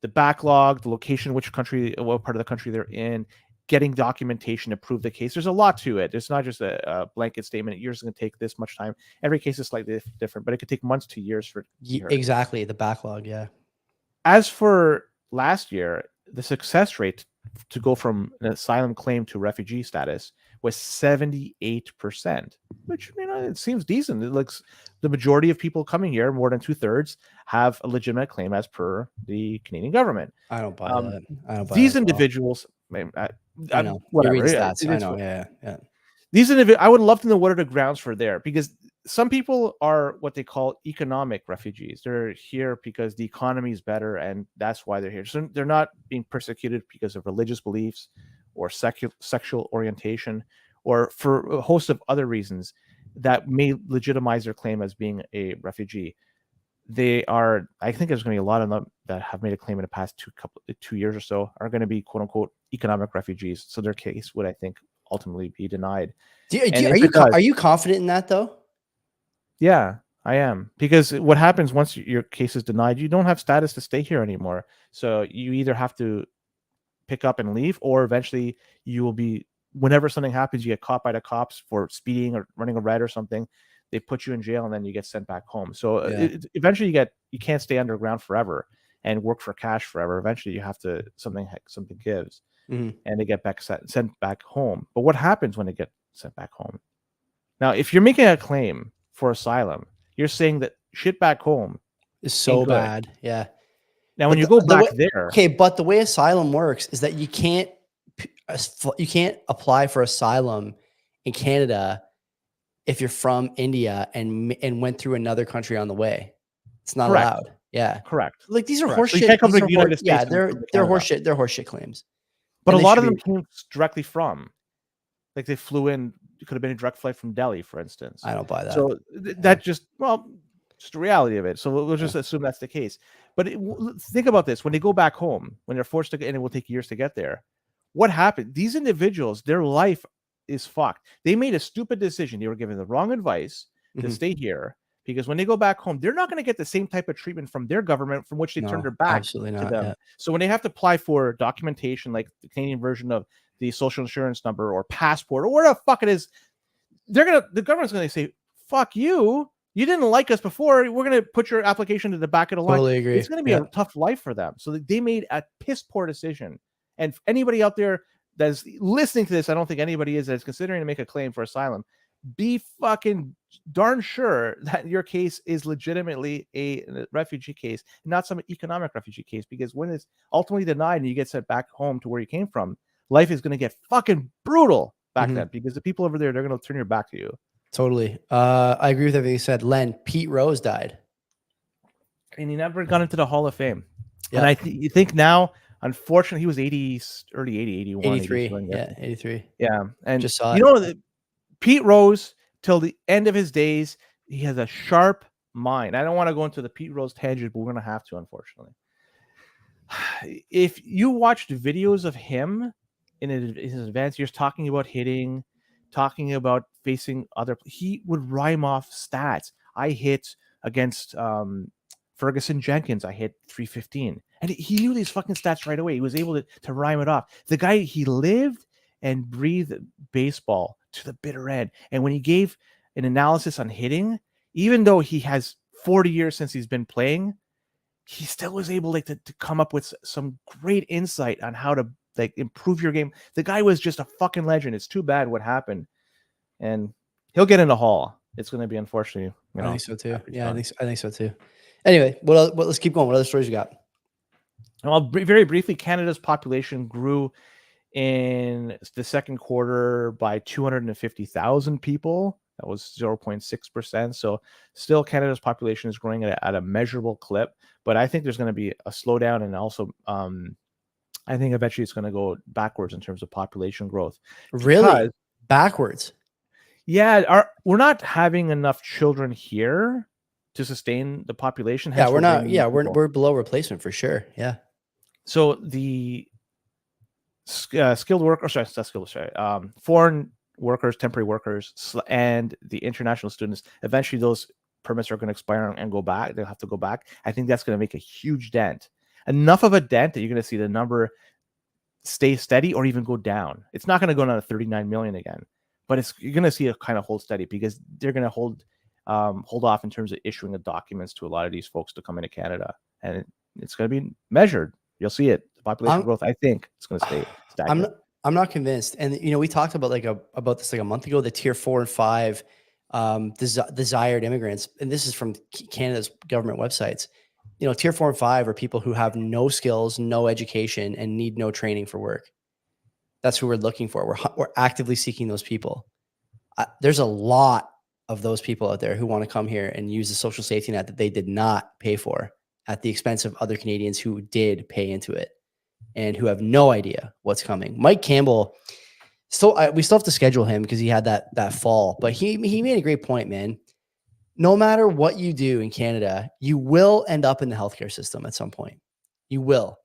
the backlog, the location, which country, what part of the country they're in, getting documentation to prove the case. There's a lot to it. It's not just a blanket statement. Yours is going to take this much time. Every case is slightly different, but it could take months to years for exactly the backlog. Yeah. As for last year, the success rate to go from an asylum claim to refugee status was 78%, which, you know, it seems decent. It looks, the majority of people coming here, more than 2/3, have a legitimate claim as per the Canadian government. I don't buy that. I don't buy these that individuals, I know. whatever. You read stats. I know. Yeah. These individuals, I would love to know what are the grounds for there, because some people are what they call economic refugees. They're here because the economy is better, and that's why they're here. So they're not being persecuted because of religious beliefs or sexual orientation, or for a host of other reasons that may legitimize their claim as being a refugee. They are, I think there's going to be a lot of them that have made a claim in the past 2 years or so are going to be quote unquote economic refugees. So their case would, I think, ultimately be denied. Are you confident in that though? Yeah, I am, because what happens once your case is denied, you don't have status to stay here anymore. So you either have to pick up and leave, or eventually you will be, whenever something happens, you get caught by the cops for speeding or running a red or something. They put you in jail and then you get sent back home. So eventually you can't stay underground forever and work for cash forever. Eventually you have to, something gives, and they get sent back home. But what happens when they get sent back home? Now, if you're making a claim for asylum, you're saying that shit back home is so bad. Yeah. Now, when you go back there, okay, but the way asylum works is that you can't apply for asylum in Canada if you're from India and went through another country on the way. It's not allowed. Yeah. Correct. Like these are horseshit. So you can't come to the United States. Yeah, they're horseshit. They're horseshit claims. But a lot of them came directly from, like, they flew in. It could have been a direct flight from Delhi, for instance. I don't buy that. So that just the reality of it. So we'll just assume that's the case. But think about this: when they go back home, when they're forced to get, and it will take years to get there, what happened? These individuals, their life is fucked. They made a stupid decision. They were given the wrong advice to stay here, because when they go back home, they're not going to get the same type of treatment from their government from which they turned their back to them. Yeah. So when they have to apply for documentation, like the Canadian version of the social insurance number or passport or whatever the fuck it is, the government's going to say, fuck you. You didn't like us before. We're going to put your application to the back of the line. Totally agree. It's going to be a tough life for them. So they made a piss poor decision. And anybody out there that's listening to this, I don't think anybody is, that's considering to make a claim for asylum, be fucking darn sure that your case is legitimately a refugee case, not some economic refugee case, because when it's ultimately denied and you get sent back home to where you came from, life is going to get fucking brutal back then, because the people over there, they're going to turn your back to you. Totally. I agree with everything you said. Len, Pete Rose died. And he never got into the Hall of Fame. Yeah. And you think now, unfortunately, he was early 80, 81. 83. Yeah, 83. Yeah. And just saw Pete Rose, till the end of his days, he has a sharp mind. I don't want to go into the Pete Rose tangent, but we're going to have to, unfortunately. If you watched videos of him in his advanced years talking about hitting, talking about facing he would rhyme off stats. I hit against Ferguson Jenkins, I hit 315. And he knew these fucking stats right away. He was able to rhyme it off. The guy, he lived and breathed baseball to the bitter end. And when he gave an analysis on hitting, even though he has 40 years since he's been playing, he still was able to come up with some great insight on how to improve your game. The guy was just a fucking legend. It's too bad what happened. And he'll get in the Hall. It's going to be, unfortunately. I think so too. Yeah, I think so too. Anyway, let's keep going. What other stories you got? Well, very briefly, Canada's population grew in the second quarter by 250,000 people. That was 0.6%. So still Canada's population is growing at a measurable clip, but I think there's going to be a slowdown, and also I think eventually it's going to go backwards in terms of population growth. Really? Because Backwards? yeah, we're not having enough children here to sustain the population. Yeah, Hence, we're we're not. bringing in Yeah, we're people. we're below replacement for sure. Yeah. So the skilled workers, sorry, not skilled, sorry, foreign workers, temporary workers, and the international students, eventually those permits are going to expire and go back. They'll have to go back. I think that's going to make a huge dent. Enough of a dent that you're going to see the number stay steady or even go down. It's not going to go down to 39 million again, but you're going to see it kind of hold steady, because they're going to hold off in terms of issuing the documents to a lot of these folks to come into Canada, and it's going to be measured. You'll see it. The population growth, I think, it's going to stay stagnant. I'm not convinced. And we talked about about this like a month ago, the tier 4 and 5 desired immigrants, and this is from Canada's government websites. Tier 4 and 5 are people who have no skills, no education, and need no training for work. That's who we're looking for. We're actively seeking those people. There's a lot of those people out there who want to come here and use the social safety net that they did not pay for at the expense of other Canadians who did pay into it and who have no idea what's coming. Mike Campbell, we still have to schedule him because he had that fall, but he made a great point, man. No matter what you do in Canada, you will end up in the healthcare system at some point. You will.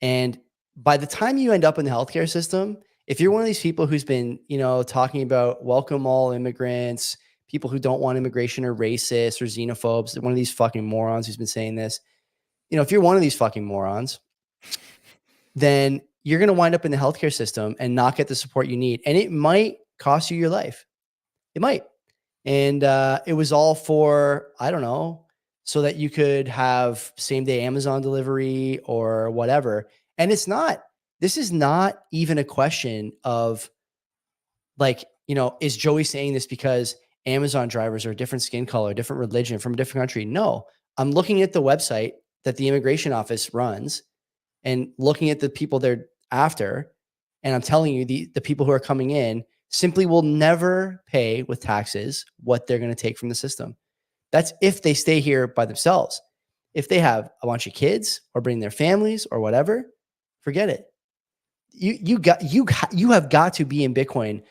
And by the time you end up in the healthcare system, if you're one of these people who's been, talking about welcome all immigrants, people who don't want immigration are racist or xenophobes, one of these fucking morons who's been saying this, if you're one of these fucking morons, then you're going to wind up in the healthcare system and not get the support you need. And it might cost you your life. It might. And it was all for, I don't know, so that you could have same day Amazon delivery or whatever. And this is not even a question of like, is Joey saying this because Amazon drivers are a different skin color, different religion, from a different country? No, I'm looking at the website that the immigration office runs and looking at the people they're after. And I'm telling you, the people who are coming in simply will never pay with taxes what they're going to take from the system. That's if they stay here by themselves. If they have a bunch of kids or bring their families or whatever, forget it. You have got to be in Bitcoin,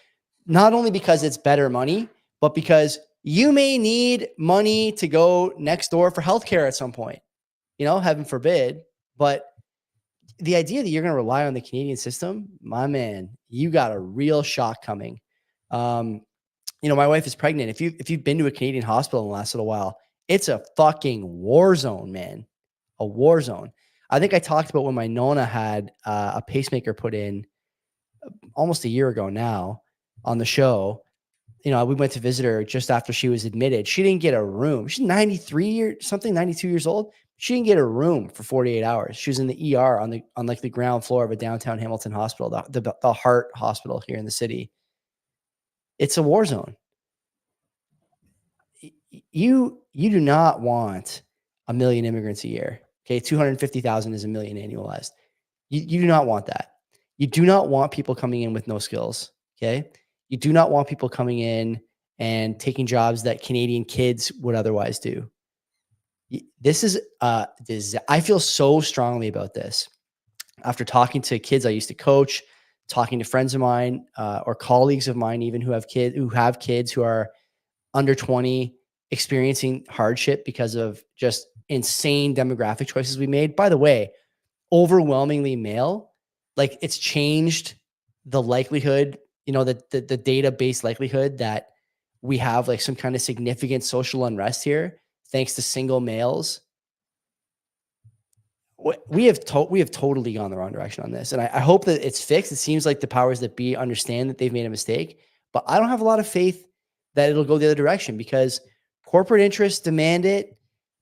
not only because it's better money, but because you may need money to go next door for healthcare at some point, heaven forbid. But the idea that you're going to rely on the Canadian system, my man, you got a real shock coming. My wife is pregnant. If you've been to a Canadian hospital in the last little while, it's a fucking war zone, man. A war zone. I think I talked about when my Nona had a pacemaker put in almost a year ago now on the show. We went to visit her just after she was admitted. She didn't get a room. She's 92 years old. She didn't get a room for 48 hours. She was in the ER on the ground floor of a downtown Hamilton hospital, the heart hospital here in the city. It's a war zone. You do not want 1 million immigrants a year. Okay. 250,000 is 1 million annualized. You do not want that. You do not want people coming in with no skills. Okay. You do not want people coming in and taking jobs that Canadian kids would otherwise do. This is I feel so strongly about this after talking to kids I used to coach, talking to friends of mine or colleagues of mine, even who have kids who are under 20, experiencing hardship because of just insane demographic choices we made. By the way, overwhelmingly male. Like, it's changed the likelihood, the database likelihood that we have like some kind of significant social unrest here, thanks to single males. We have totally gone the wrong direction on this. And I hope that it's fixed. It seems like the powers that be understand that they've made a mistake, but I don't have a lot of faith that it'll go the other direction because corporate interests demand it.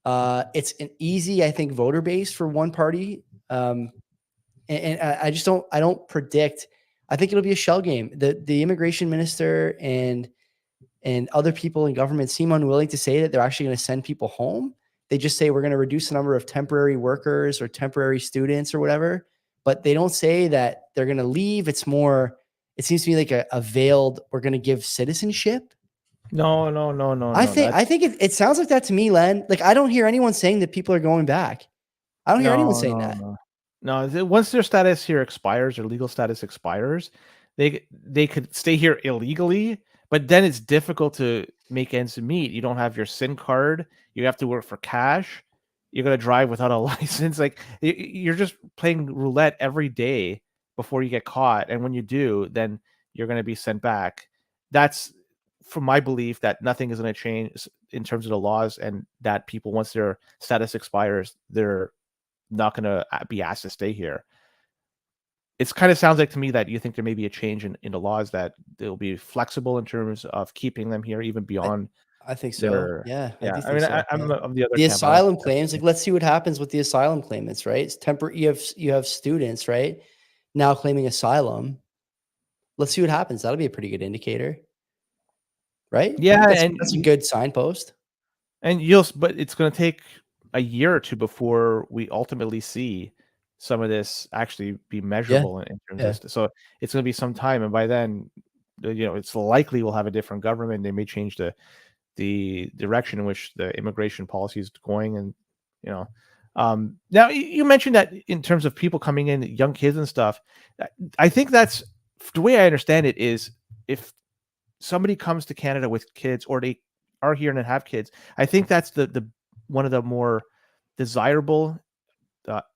It's an easy, I think, voter base for one party. And I don't predict. I think it'll be a shell game. The immigration minister and other people in government seem unwilling to say that they're actually going to send people home. They just say we're going to reduce the number of temporary workers or temporary students or whatever. but they don't say that they're going to leave. It's more, it seems to me like a veiled, we're going to give citizenship. No. I think it sounds like that to me, Len. Like, I don't hear anyone saying that people are going back. I don't hear anyone saying that. No. Once their status here expires, their legal status expires, they could stay here illegally, but then it's difficult to make ends meet. You don't have your SIN card. You have to work for cash. You're gonna drive without a license. Like you're just playing roulette every day before you get caught. And when you do, then you're gonna be sent back. That's from my belief that nothing is going to change in terms of the laws, and that people, once their status expires, they're not going to be asked to stay here. It's kind of sounds like to me that you think there may be a change in the laws, that they'll be flexible in terms of keeping them here even beyond I think so. Yeah, I do think I mean, so. I'm of the other The camp. asylum claims, like, let's see what happens with the asylum claimants, right? It's temporary. You have students, right, now claiming asylum. Let's see what happens. That'll be a pretty good indicator, right? Yeah, That's a good signpost. And but it's going to take a year or two before we ultimately see some of this actually be measurable in terms of. So it's going to be some time, and by then, it's likely we'll have a different government. They may change the direction in which the immigration policy is going, and now you mentioned that in terms of people coming in, young kids and stuff. I think that's the way I understand it is, if somebody comes to Canada with kids, or they are here and have kids, I think that's the one of the more desirable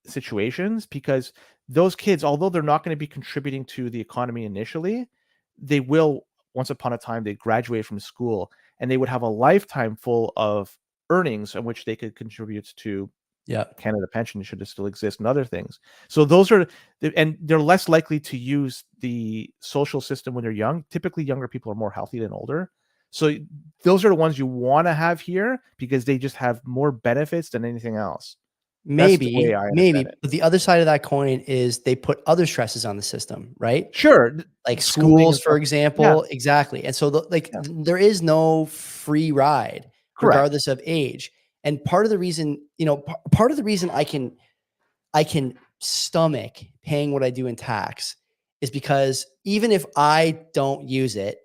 situations, because those kids, although they're not going to be contributing to the economy initially, they will, once upon a time, they graduate from school, and they would have a lifetime full of earnings in which they could contribute to Canada pension, should it still exist, and other things. So those are, and they're less likely to use the social system when they're young. Typically, younger people are more healthy than older. So those are the ones you want to have here, because they just have more benefits than anything else. Maybe, but the other side of that coin is they put other stresses on the system, right? Sure. Like schools, for example. Yeah. Exactly. And so there is no free ride, regardless of age. And part of the reason, I can stomach paying what I do in tax is because even if I don't use it,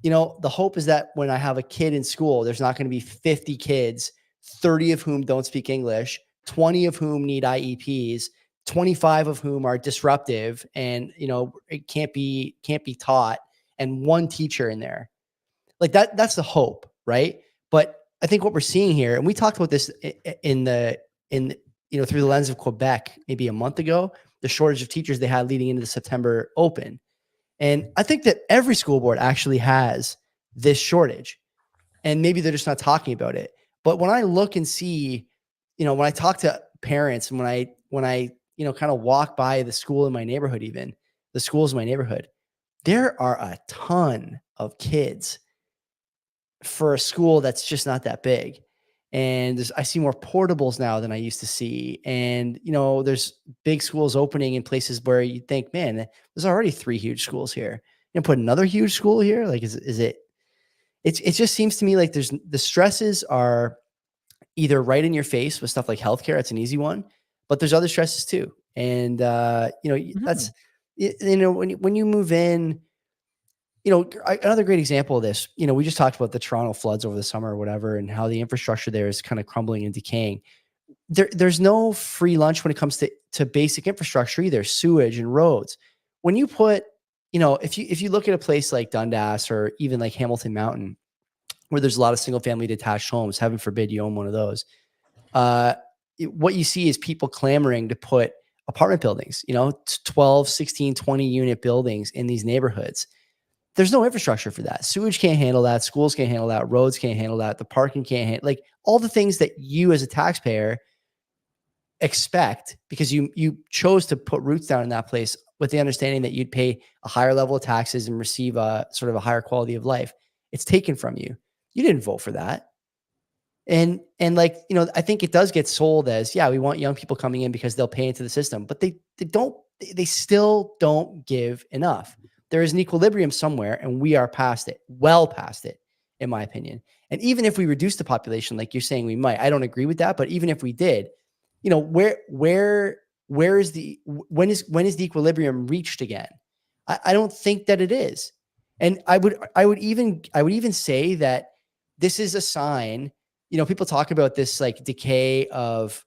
the hope is that when I have a kid in school, there's not going to be 50 kids, 30 of whom don't speak English, 20 of whom need IEPs, 25 of whom are disruptive and, it can't be taught, and one teacher in there. Like that's the hope, right? But I think what we're seeing here, and we talked about this in through the lens of Quebec maybe a month ago, the shortage of teachers they had leading into the September Open. And I think that every school board actually has this shortage, and maybe they're just not talking about it. But when I look and see, when I talk to parents, and when I kind of walk by the school in my neighborhood, even the schools in my neighborhood, there are a ton of kids for a school that's just not that big. And I see more portables now than I used to see. And, there's big schools opening in places where you think, man, there's already 3 huge schools here. Put another huge school here. Like, it just seems to me like the stresses are either right in your face with stuff like healthcare. It's an easy one, but there's other stresses too. And, that's, when you move in, another great example of this, we just talked about the Toronto floods over the summer or whatever, and how the infrastructure there is kind of crumbling and decaying. There's no free lunch when it comes to basic infrastructure either, sewage and roads. When you put, if you look at a place like Dundas or even like Hamilton Mountain, where there's a lot of single family detached homes, heaven forbid you own one of those. What you see is people clamoring to put apartment buildings, 12, 16, 20 unit buildings in these neighborhoods. There's no infrastructure for that. Sewage can't handle that. Schools can't handle that. Roads can't handle that. The parking can't handle, like, all the things that you as a taxpayer expect, because you chose to put roots down in that place with the understanding that you'd pay a higher level of taxes and receive a sort of a higher quality of life. It's taken from you. You didn't vote for that. And I think it does get sold as, yeah, we want young people coming in because they'll pay into the system, but they still don't give enough. There is an equilibrium somewhere, and we are past it, well past it, in my opinion. And even if we reduce the population, like you're saying we might, I don't agree with that. But even if we did, where when is the equilibrium reached again? I don't think that it is. And I would even say that this is a sign, people talk about this like decay of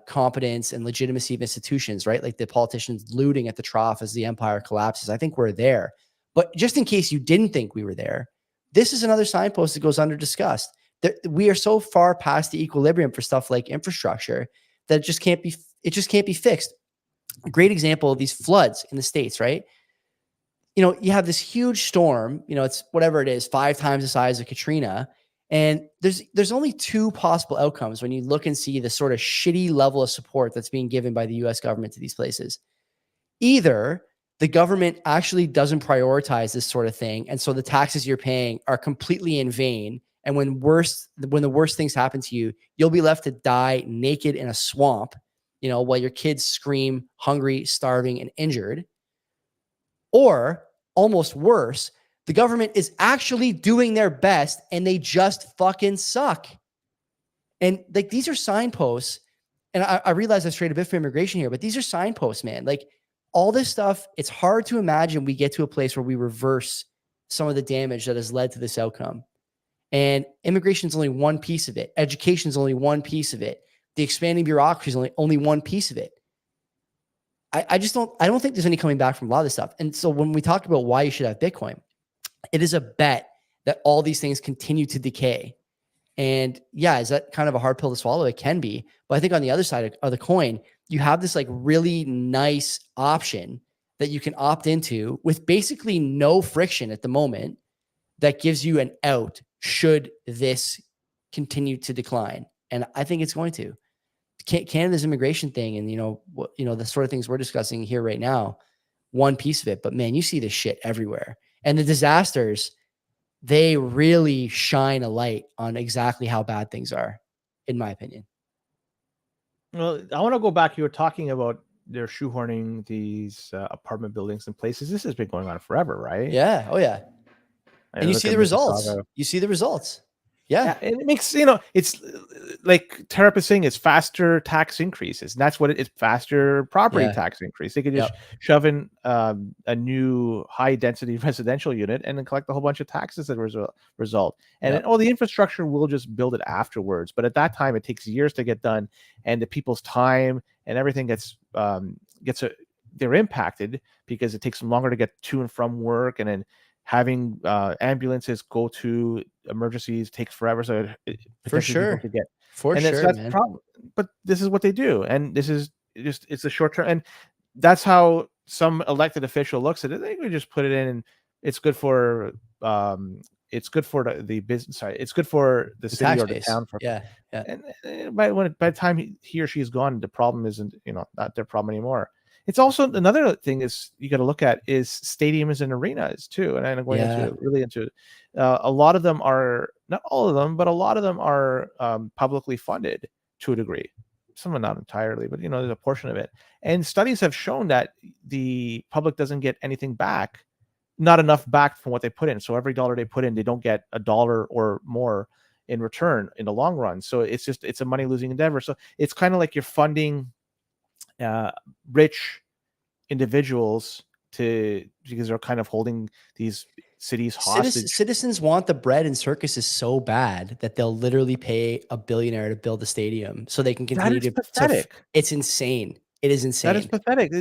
competence and legitimacy of institutions, right? Like the politicians looting at the trough as the empire collapses. I think we're there. But just in case you didn't think we were there, this is another signpost that goes under discussed. We are so far past the equilibrium for stuff like infrastructure that it just can't be fixed. A great example of these floods in the States, right? You have this huge storm, it's whatever it is, 5 times the size of Katrina. And there's only 2 possible outcomes when you look and see the sort of shitty level of support that's being given by the US government to these places. Either the government actually doesn't prioritize this sort of thing, and so the taxes you're paying are completely in vain. And when the worst things happen to you, you'll be left to die naked in a swamp, while your kids scream, hungry, starving, and injured. Or almost worse, the government is actually doing their best and they just fucking suck. And like, these are signposts. And I realize I strayed a bit for immigration here, but these are signposts, man. Like, all this stuff, it's hard to imagine we get to a place where we reverse some of the damage that has led to this outcome. And immigration is only one piece of it. Education is only one piece of it. The expanding bureaucracy is only one piece of it. I don't think there's any coming back from a lot of this stuff. And so when we talk about why you should have Bitcoin, it is a bet that all these things continue to decay. And yeah, is that kind of a hard pill to swallow? It can be. But I think on the other side of the coin, you have this like really nice option that you can opt into with basically no friction at the moment that gives you an out should this continue to decline. And I think it's going to. Canada's immigration thing and, the sort of things we're discussing here right now, one piece of it. But man, you see this shit everywhere. And the disasters, they really shine a light on exactly how bad things are, in my opinion. Well, I want to go back. You were talking about they're shoehorning these apartment buildings in places. This has been going on forever, right? Yeah. Oh, yeah. And you see the results. You see the results. Yeah. And it makes, it's like Terap is saying, it's faster tax increases. And that's what it's faster property tax increase. They could just shove in a new high density residential unit and then collect a whole bunch of taxes as a result. And then, the infrastructure will just build it afterwards. But at that time, it takes years to get done. And the people's time and everything they're impacted because it takes them longer to get to and from work. And then having ambulances go to emergencies takes forever. So for sure, to get that's man. Problem. But this is what they do, and this is it's a short term, and that's how some elected official looks at it. They could just put it in, and it's good for the business. Sorry, it's good for the city or the town. And by the time he or she is gone, the problem isn't not their problem anymore. It's also another thing is you got to look at is stadiums and arenas too. And I'm going into it. A lot of them are, not all of them, but a lot of them are publicly funded to a degree. Some are not entirely, but there's a portion of it. And studies have shown that the public doesn't get anything back, not enough back from what they put in. So every dollar they put in, they don't get $1 or more in return in the long run. So it's a money losing endeavor. So it's kind of like you're funding rich individuals because they're kind of holding these cities hostage. Citizens want the bread and circuses so bad that they'll literally pay a billionaire to build a stadium so they can continue to. Pathetic. It's insane. It is insane. That is pathetic.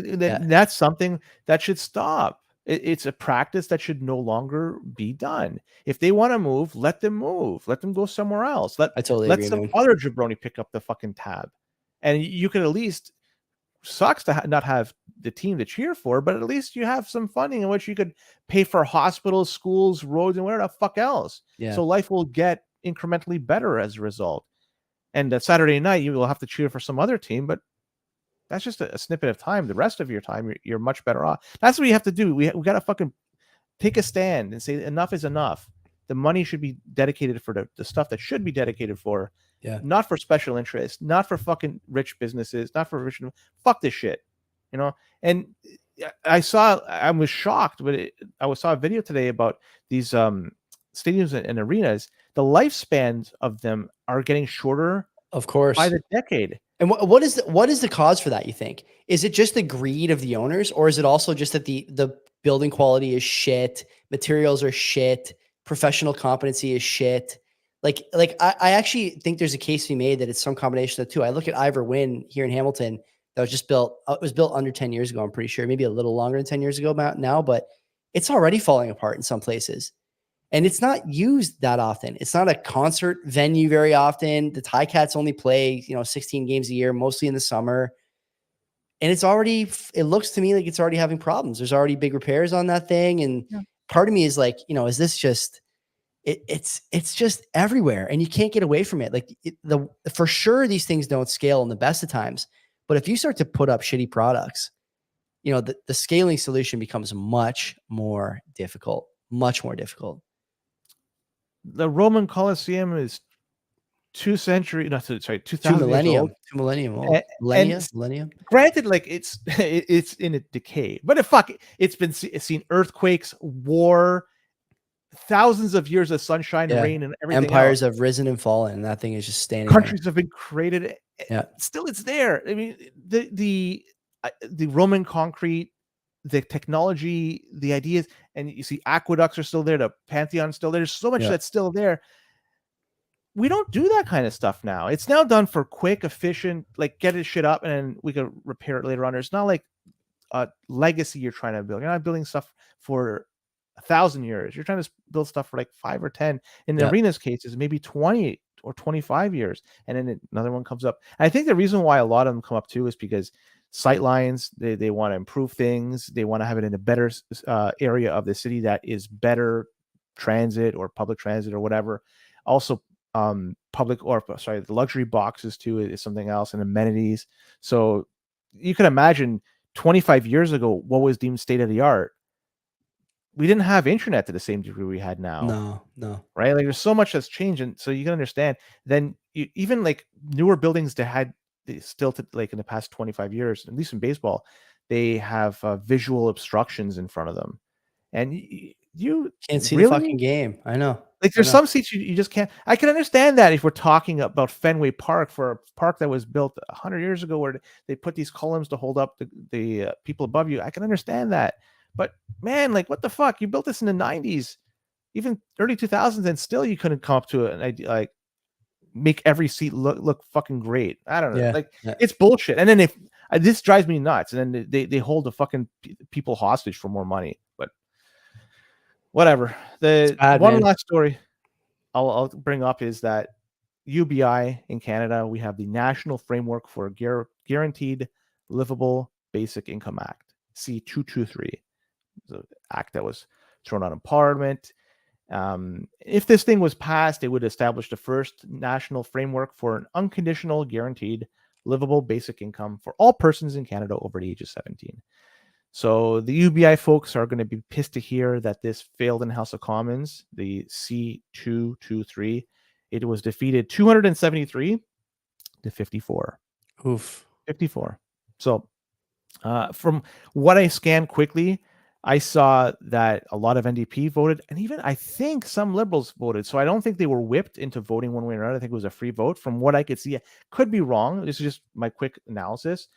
That's something that should stop. It's a practice that should no longer be done. If they want to move, let them move. Let them go somewhere else. Let some other jabroni pick up the fucking tab, and you can at least. Sucks to not have the team to cheer for, but at least you have some funding in which you could pay for hospitals, schools, roads, and whatever the fuck else. So life will get incrementally better as a result. And that Saturday night, you will have to cheer for some other team, but that's just a snippet of time. The rest of your time, you're much better off. That's what you have to do. We got to fucking take a stand and say enough is enough. The money should be dedicated for the stuff that should be dedicated for. Not for special interests, not for fucking rich businesses, not for rich. Fuck this shit, And I was shocked, but I saw a video today about these stadiums and arenas. The lifespans of them are getting shorter, of course, by the decade. And what is the cause for that, you think? Is it just the greed of the owners, or is it also just that the building quality is shit, materials are shit, professional competency is shit? I actually think there's a case to be made that it's some combination of the two. I look at Ivor Wynn here in Hamilton that was just built. It was built under 10 years ago, I'm pretty sure, maybe a little longer than 10 years ago now, but it's already falling apart in some places. And it's not used that often. It's not a concert venue very often. The Ticats only play, 16 games a year, mostly in the summer. And it looks to me like it's already having problems. There's already big repairs on that thing. And Yeah. part of me is like, is this just, it's just everywhere and you can't get away from it. For sure, these things don't scale in the best of times, but if you start to put up shitty products, the scaling solution becomes much more difficult. The Roman Colosseum is 2,000 years old. 2 millennium old. And, and Millennium. granted, like it's in a decay, but it's been seen earthquakes, war, thousands of years of sunshine, rain, and everything. Empires have risen and fallen, and that thing is just standing. Countries have been created. Yeah. Still, it's there. I mean, the Roman concrete, the technology, the ideas, and you see aqueducts are still there. The Pantheon's still there. There's so much that's still there. We don't do that kind of stuff now. It's now done for quick, efficient, like get his shit up and then we can repair it later on. It's not like a legacy you're trying to build. You're not building stuff for 1,000 years. You're trying to build stuff for like 5 or 10. In the arena's cases, maybe 20 or 25 years. And then another one comes up. And I think the reason why a lot of them come up too is because sight lines, they want to improve things. They want to have it in a better area of the city that is better transit or public transit or whatever. Also, the luxury boxes too is something else, and amenities. So you can imagine 25 years ago, what was deemed state of the art. We didn't have internet to the same degree we had now. No. Right? Like there's so much that's changed. And so you can understand then even like newer buildings that had still to, like in the past 25 years, at least in baseball, they have visual obstructions in front of them. And you can't see the fucking game. I know. Like there's some seats you just can't. I can understand that if we're talking about Fenway Park, for a park that was built 100 years ago, where they put these columns to hold up the people above you. I can understand that, but man, like what the fuck? You built this in the 90s, even early 2000s, and still you couldn't come up to an idea like make every seat look fucking great. I don't know, it's bullshit. And then if this drives me nuts, and then they hold the fucking people hostage for more money, but. Whatever. Last story I'll bring up is that UBI in Canada, we have the National Framework for Guaranteed Livable Basic Income Act, C223. The act that was thrown out in Parliament. If this thing was passed, it would establish the first national framework for an unconditional guaranteed livable basic income for all persons in Canada over the age of 17. So the UBI folks are going to be pissed to hear that this failed in House of Commons, the C223. It was defeated 273 to 54. Oof. 54. So from what I scanned quickly, I saw that a lot of NDP voted, and even I think some Liberals voted. So I don't think they were whipped into voting one way or another. I think it was a free vote. From what I could see, I could be wrong. This is just my quick analysis.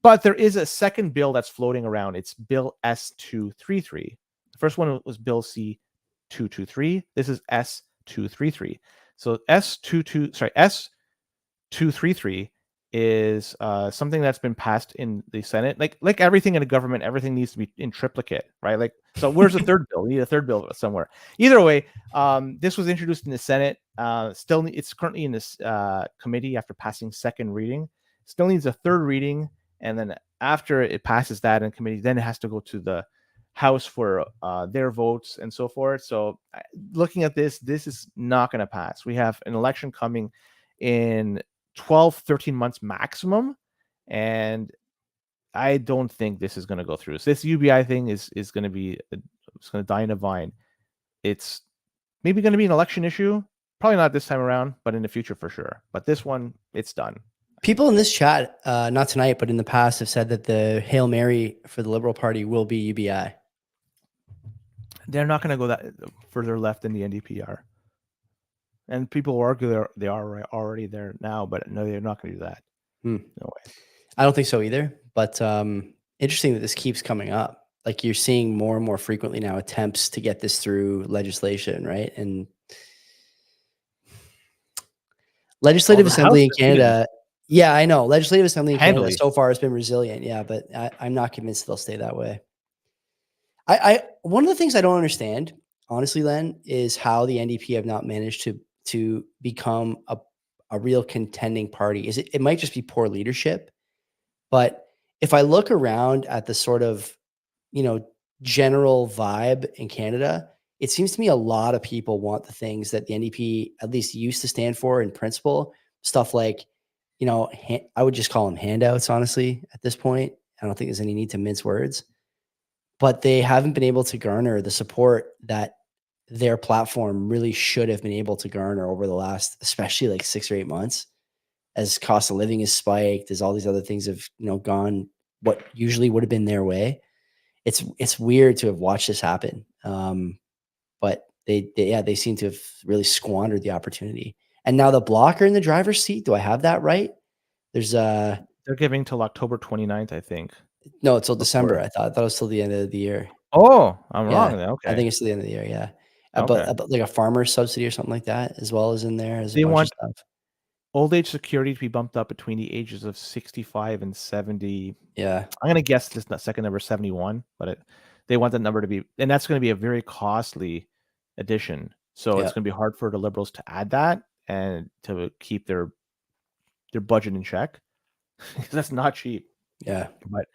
But there is a second bill that's floating around. It's Bill S233. The first one was Bill C223. This is S233. So S233 is something that's been passed in the Senate. Like everything in a government, everything needs to be in triplicate, right? Like, so where's the third bill? We need a third bill somewhere. Either way, this was introduced in the Senate. It's currently in this committee after passing second reading. Still needs a third reading. And then after it passes that in committee, then it has to go to the House for their votes and so forth. So looking at this is not going to pass. We have an election coming in 12, 13 months maximum. And I don't think this is going to go through. So this UBI thing is going to be, it's going to die in a vine. It's maybe going to be an election issue. Probably not this time around, but in the future for sure. But this one, it's done. People in this chat, not tonight, but in the past, have said that the Hail Mary for the Liberal Party will be UBI. They're not going to go that further left than the NDP are. And people argue they are already there now, but no, they're not going to do that. Hmm. No way. I don't think so either. But interesting that this keeps coming up. Like you're seeing more and more frequently now attempts to get this through legislation, right? And Well, Legislative the House Assembly in defeated Canada, yeah, I know. Legislative Assembly in Canada handily. so far has been resilient, yeah, but I'm not convinced they'll stay that way. I one of the things I don't understand, honestly, Len, is how the NDP have not managed to become a real contending party. Is it might just be poor leadership, but if I look around at the sort of, you know, general vibe in Canada, it seems to me a lot of people want the things that the NDP at least used to stand for in principle. Stuff like, you know, I would just call them handouts, honestly, at this point. I don't think there's any need to mince words, but they haven't been able to garner the support that their platform really should have been able to garner over the last, especially like 6 or 8 months, as cost of living has spiked, as all these other things have, you know, gone what usually would have been their way. It's weird to have watched this happen. But they seem to have really squandered the opportunity. And now the blocker in the driver's seat. Do I have that right? There's They're giving till October 29th, I think. no, it's till December. Before. I thought it was till the end of the year. Oh, I'm Yeah, wrong then. I Okay. think it's till the end of the year. Yeah, Okay. about like a farmer's subsidy or something like that, as well as in there. There's a They bunch of want stuff. old age security to be bumped up between the ages of 65 and 70. Yeah, I'm gonna guess this second number 71, but they want that number to be, and that's gonna be a very costly addition. So yeah, it's gonna be hard for the Liberals to add that and to keep their budget in check. That's not cheap. yeah. But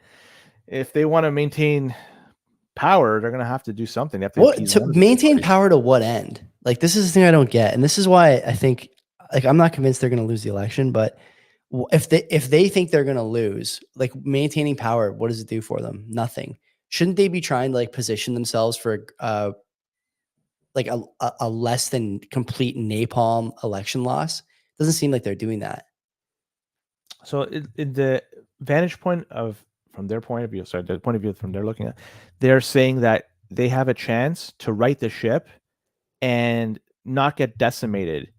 if they want to maintain power, they're gonna have to do something. They have to What appease to one of the big maintain parties. power to what end? Like this is the thing I don't get, and this is why I think like I'm not convinced they're going to lose the election. But if they think they're going to lose, like maintaining power, what does it do for them? Nothing. Shouldn't they be trying to like position themselves for like a less than complete napalm election loss? Doesn't seem like they're doing that. So in the vantage point of from their point of view, sorry, the point of view from they're looking at, they're saying that they have a chance to right the ship and not get decimated.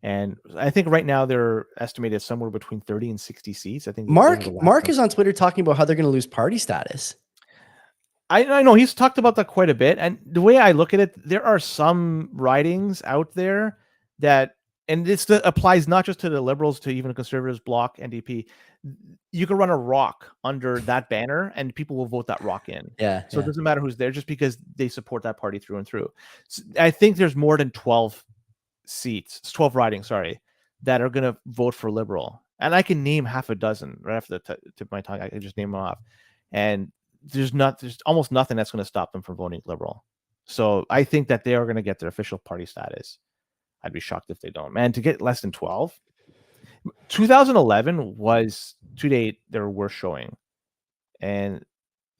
And I think right now they're estimated somewhere between 30 and 60 seats. I think those are the last Mark numbers. is on Twitter talking about how they're going to lose party status. I know he's talked about that quite a bit. And the way I look at it, there are some ridings out there that, and this applies not just to the Liberals, to even the Conservatives, Bloc, NDP. You can run a rock under that banner and people will vote that rock in. Yeah, So it yeah, doesn't matter who's there just because they support that party through and through. So I think there's more than 12 seats, 12 ridings, sorry, that are going to vote for Liberal. And I can name half a dozen right off the tip of my tongue. I can just name them off. And there's almost nothing that's going to stop them from voting Liberal. So I think that they are going to get their official party status. I'd be shocked if they don't. Man, to get less than 12. 2011 was to date their worst showing. And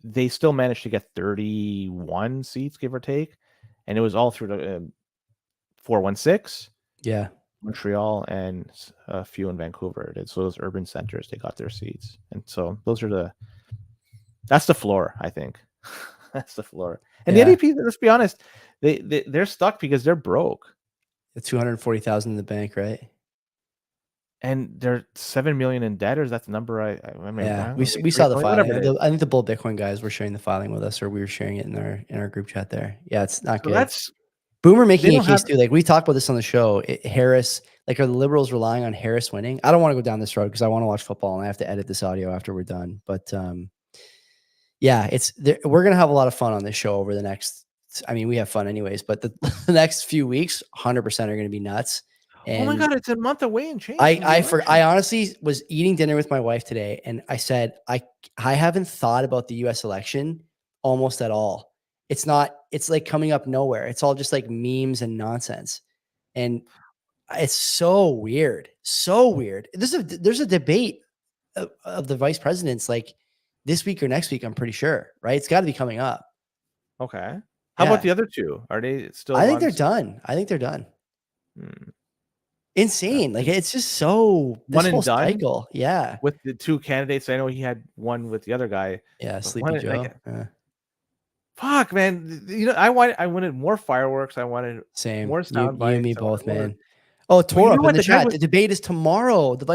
they still managed to get 31 seats, give or take. And it was all through the 416. yeah. Montreal and a few in Vancouver. So those urban centers, they got their seats. And so that's the floor, I think. That's the floor. And Yeah. the NDP, let's be honest, they're stuck because they're broke. The 240,000 in the bank, right? And they're 7 million in debt, or is that the number Yeah, wrong? we Maybe 3 saw the million, filing. whatever it is. I think the Bull Bitcoin guys were sharing the filing with us, or we were sharing it in our group chat there. Yeah, it's not So good. that's Boomer they making a don't have case too. Like we talked about this on the show. Harris, like, are the Liberals relying on Harris winning? I don't want to go down this road because I want to watch football and I have to edit this audio after we're done. But yeah, we're gonna have a lot of fun on this show over the next. I mean, we have fun anyways, but the next few weeks, 100% are going to be nuts. oh my And god, it's a month away and change from the I election. honestly was eating dinner with my wife today, and I said I haven't thought about the U.S. election almost at all. It's like coming up nowhere. It's all just like memes and nonsense, and it's so weird, so weird. There's a debate of the vice presidents like this week or next week. I'm pretty sure, right? It's got to be coming up. Okay. How about Yeah, the other two? Are they still I think on? they're done. I think they're done. Hmm. Insane. Like it's just so this One whole and done cycle. Yeah. with the two candidates. I know he had one with the other guy, Yeah. but Sleepy one Joe. Yeah. fuck, man. I wanted more fireworks. I wanted Same. more sound You and me bites. I wanted both, more. man. Oh, Well, you know Torop in what? the The guy chat. was. The debate is tomorrow. The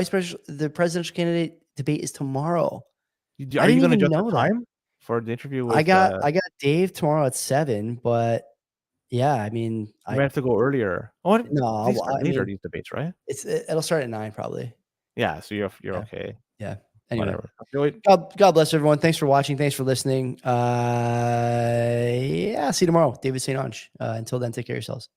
presidential candidate debate is tomorrow. I Are you didn't going to even adjust the know that. time for the interview I with? got Dave tomorrow at 7, but yeah, I mean, You might have to go earlier. Oh, these no, start I later. mean, These debates, right? it'll start at 9 probably. Yeah. So you're Yeah. okay. Yeah. Anyway, Whatever. Okay, God bless everyone. Thanks for watching. Thanks for listening. Yeah, see you tomorrow. David St. Ange. Until then, take care of yourselves.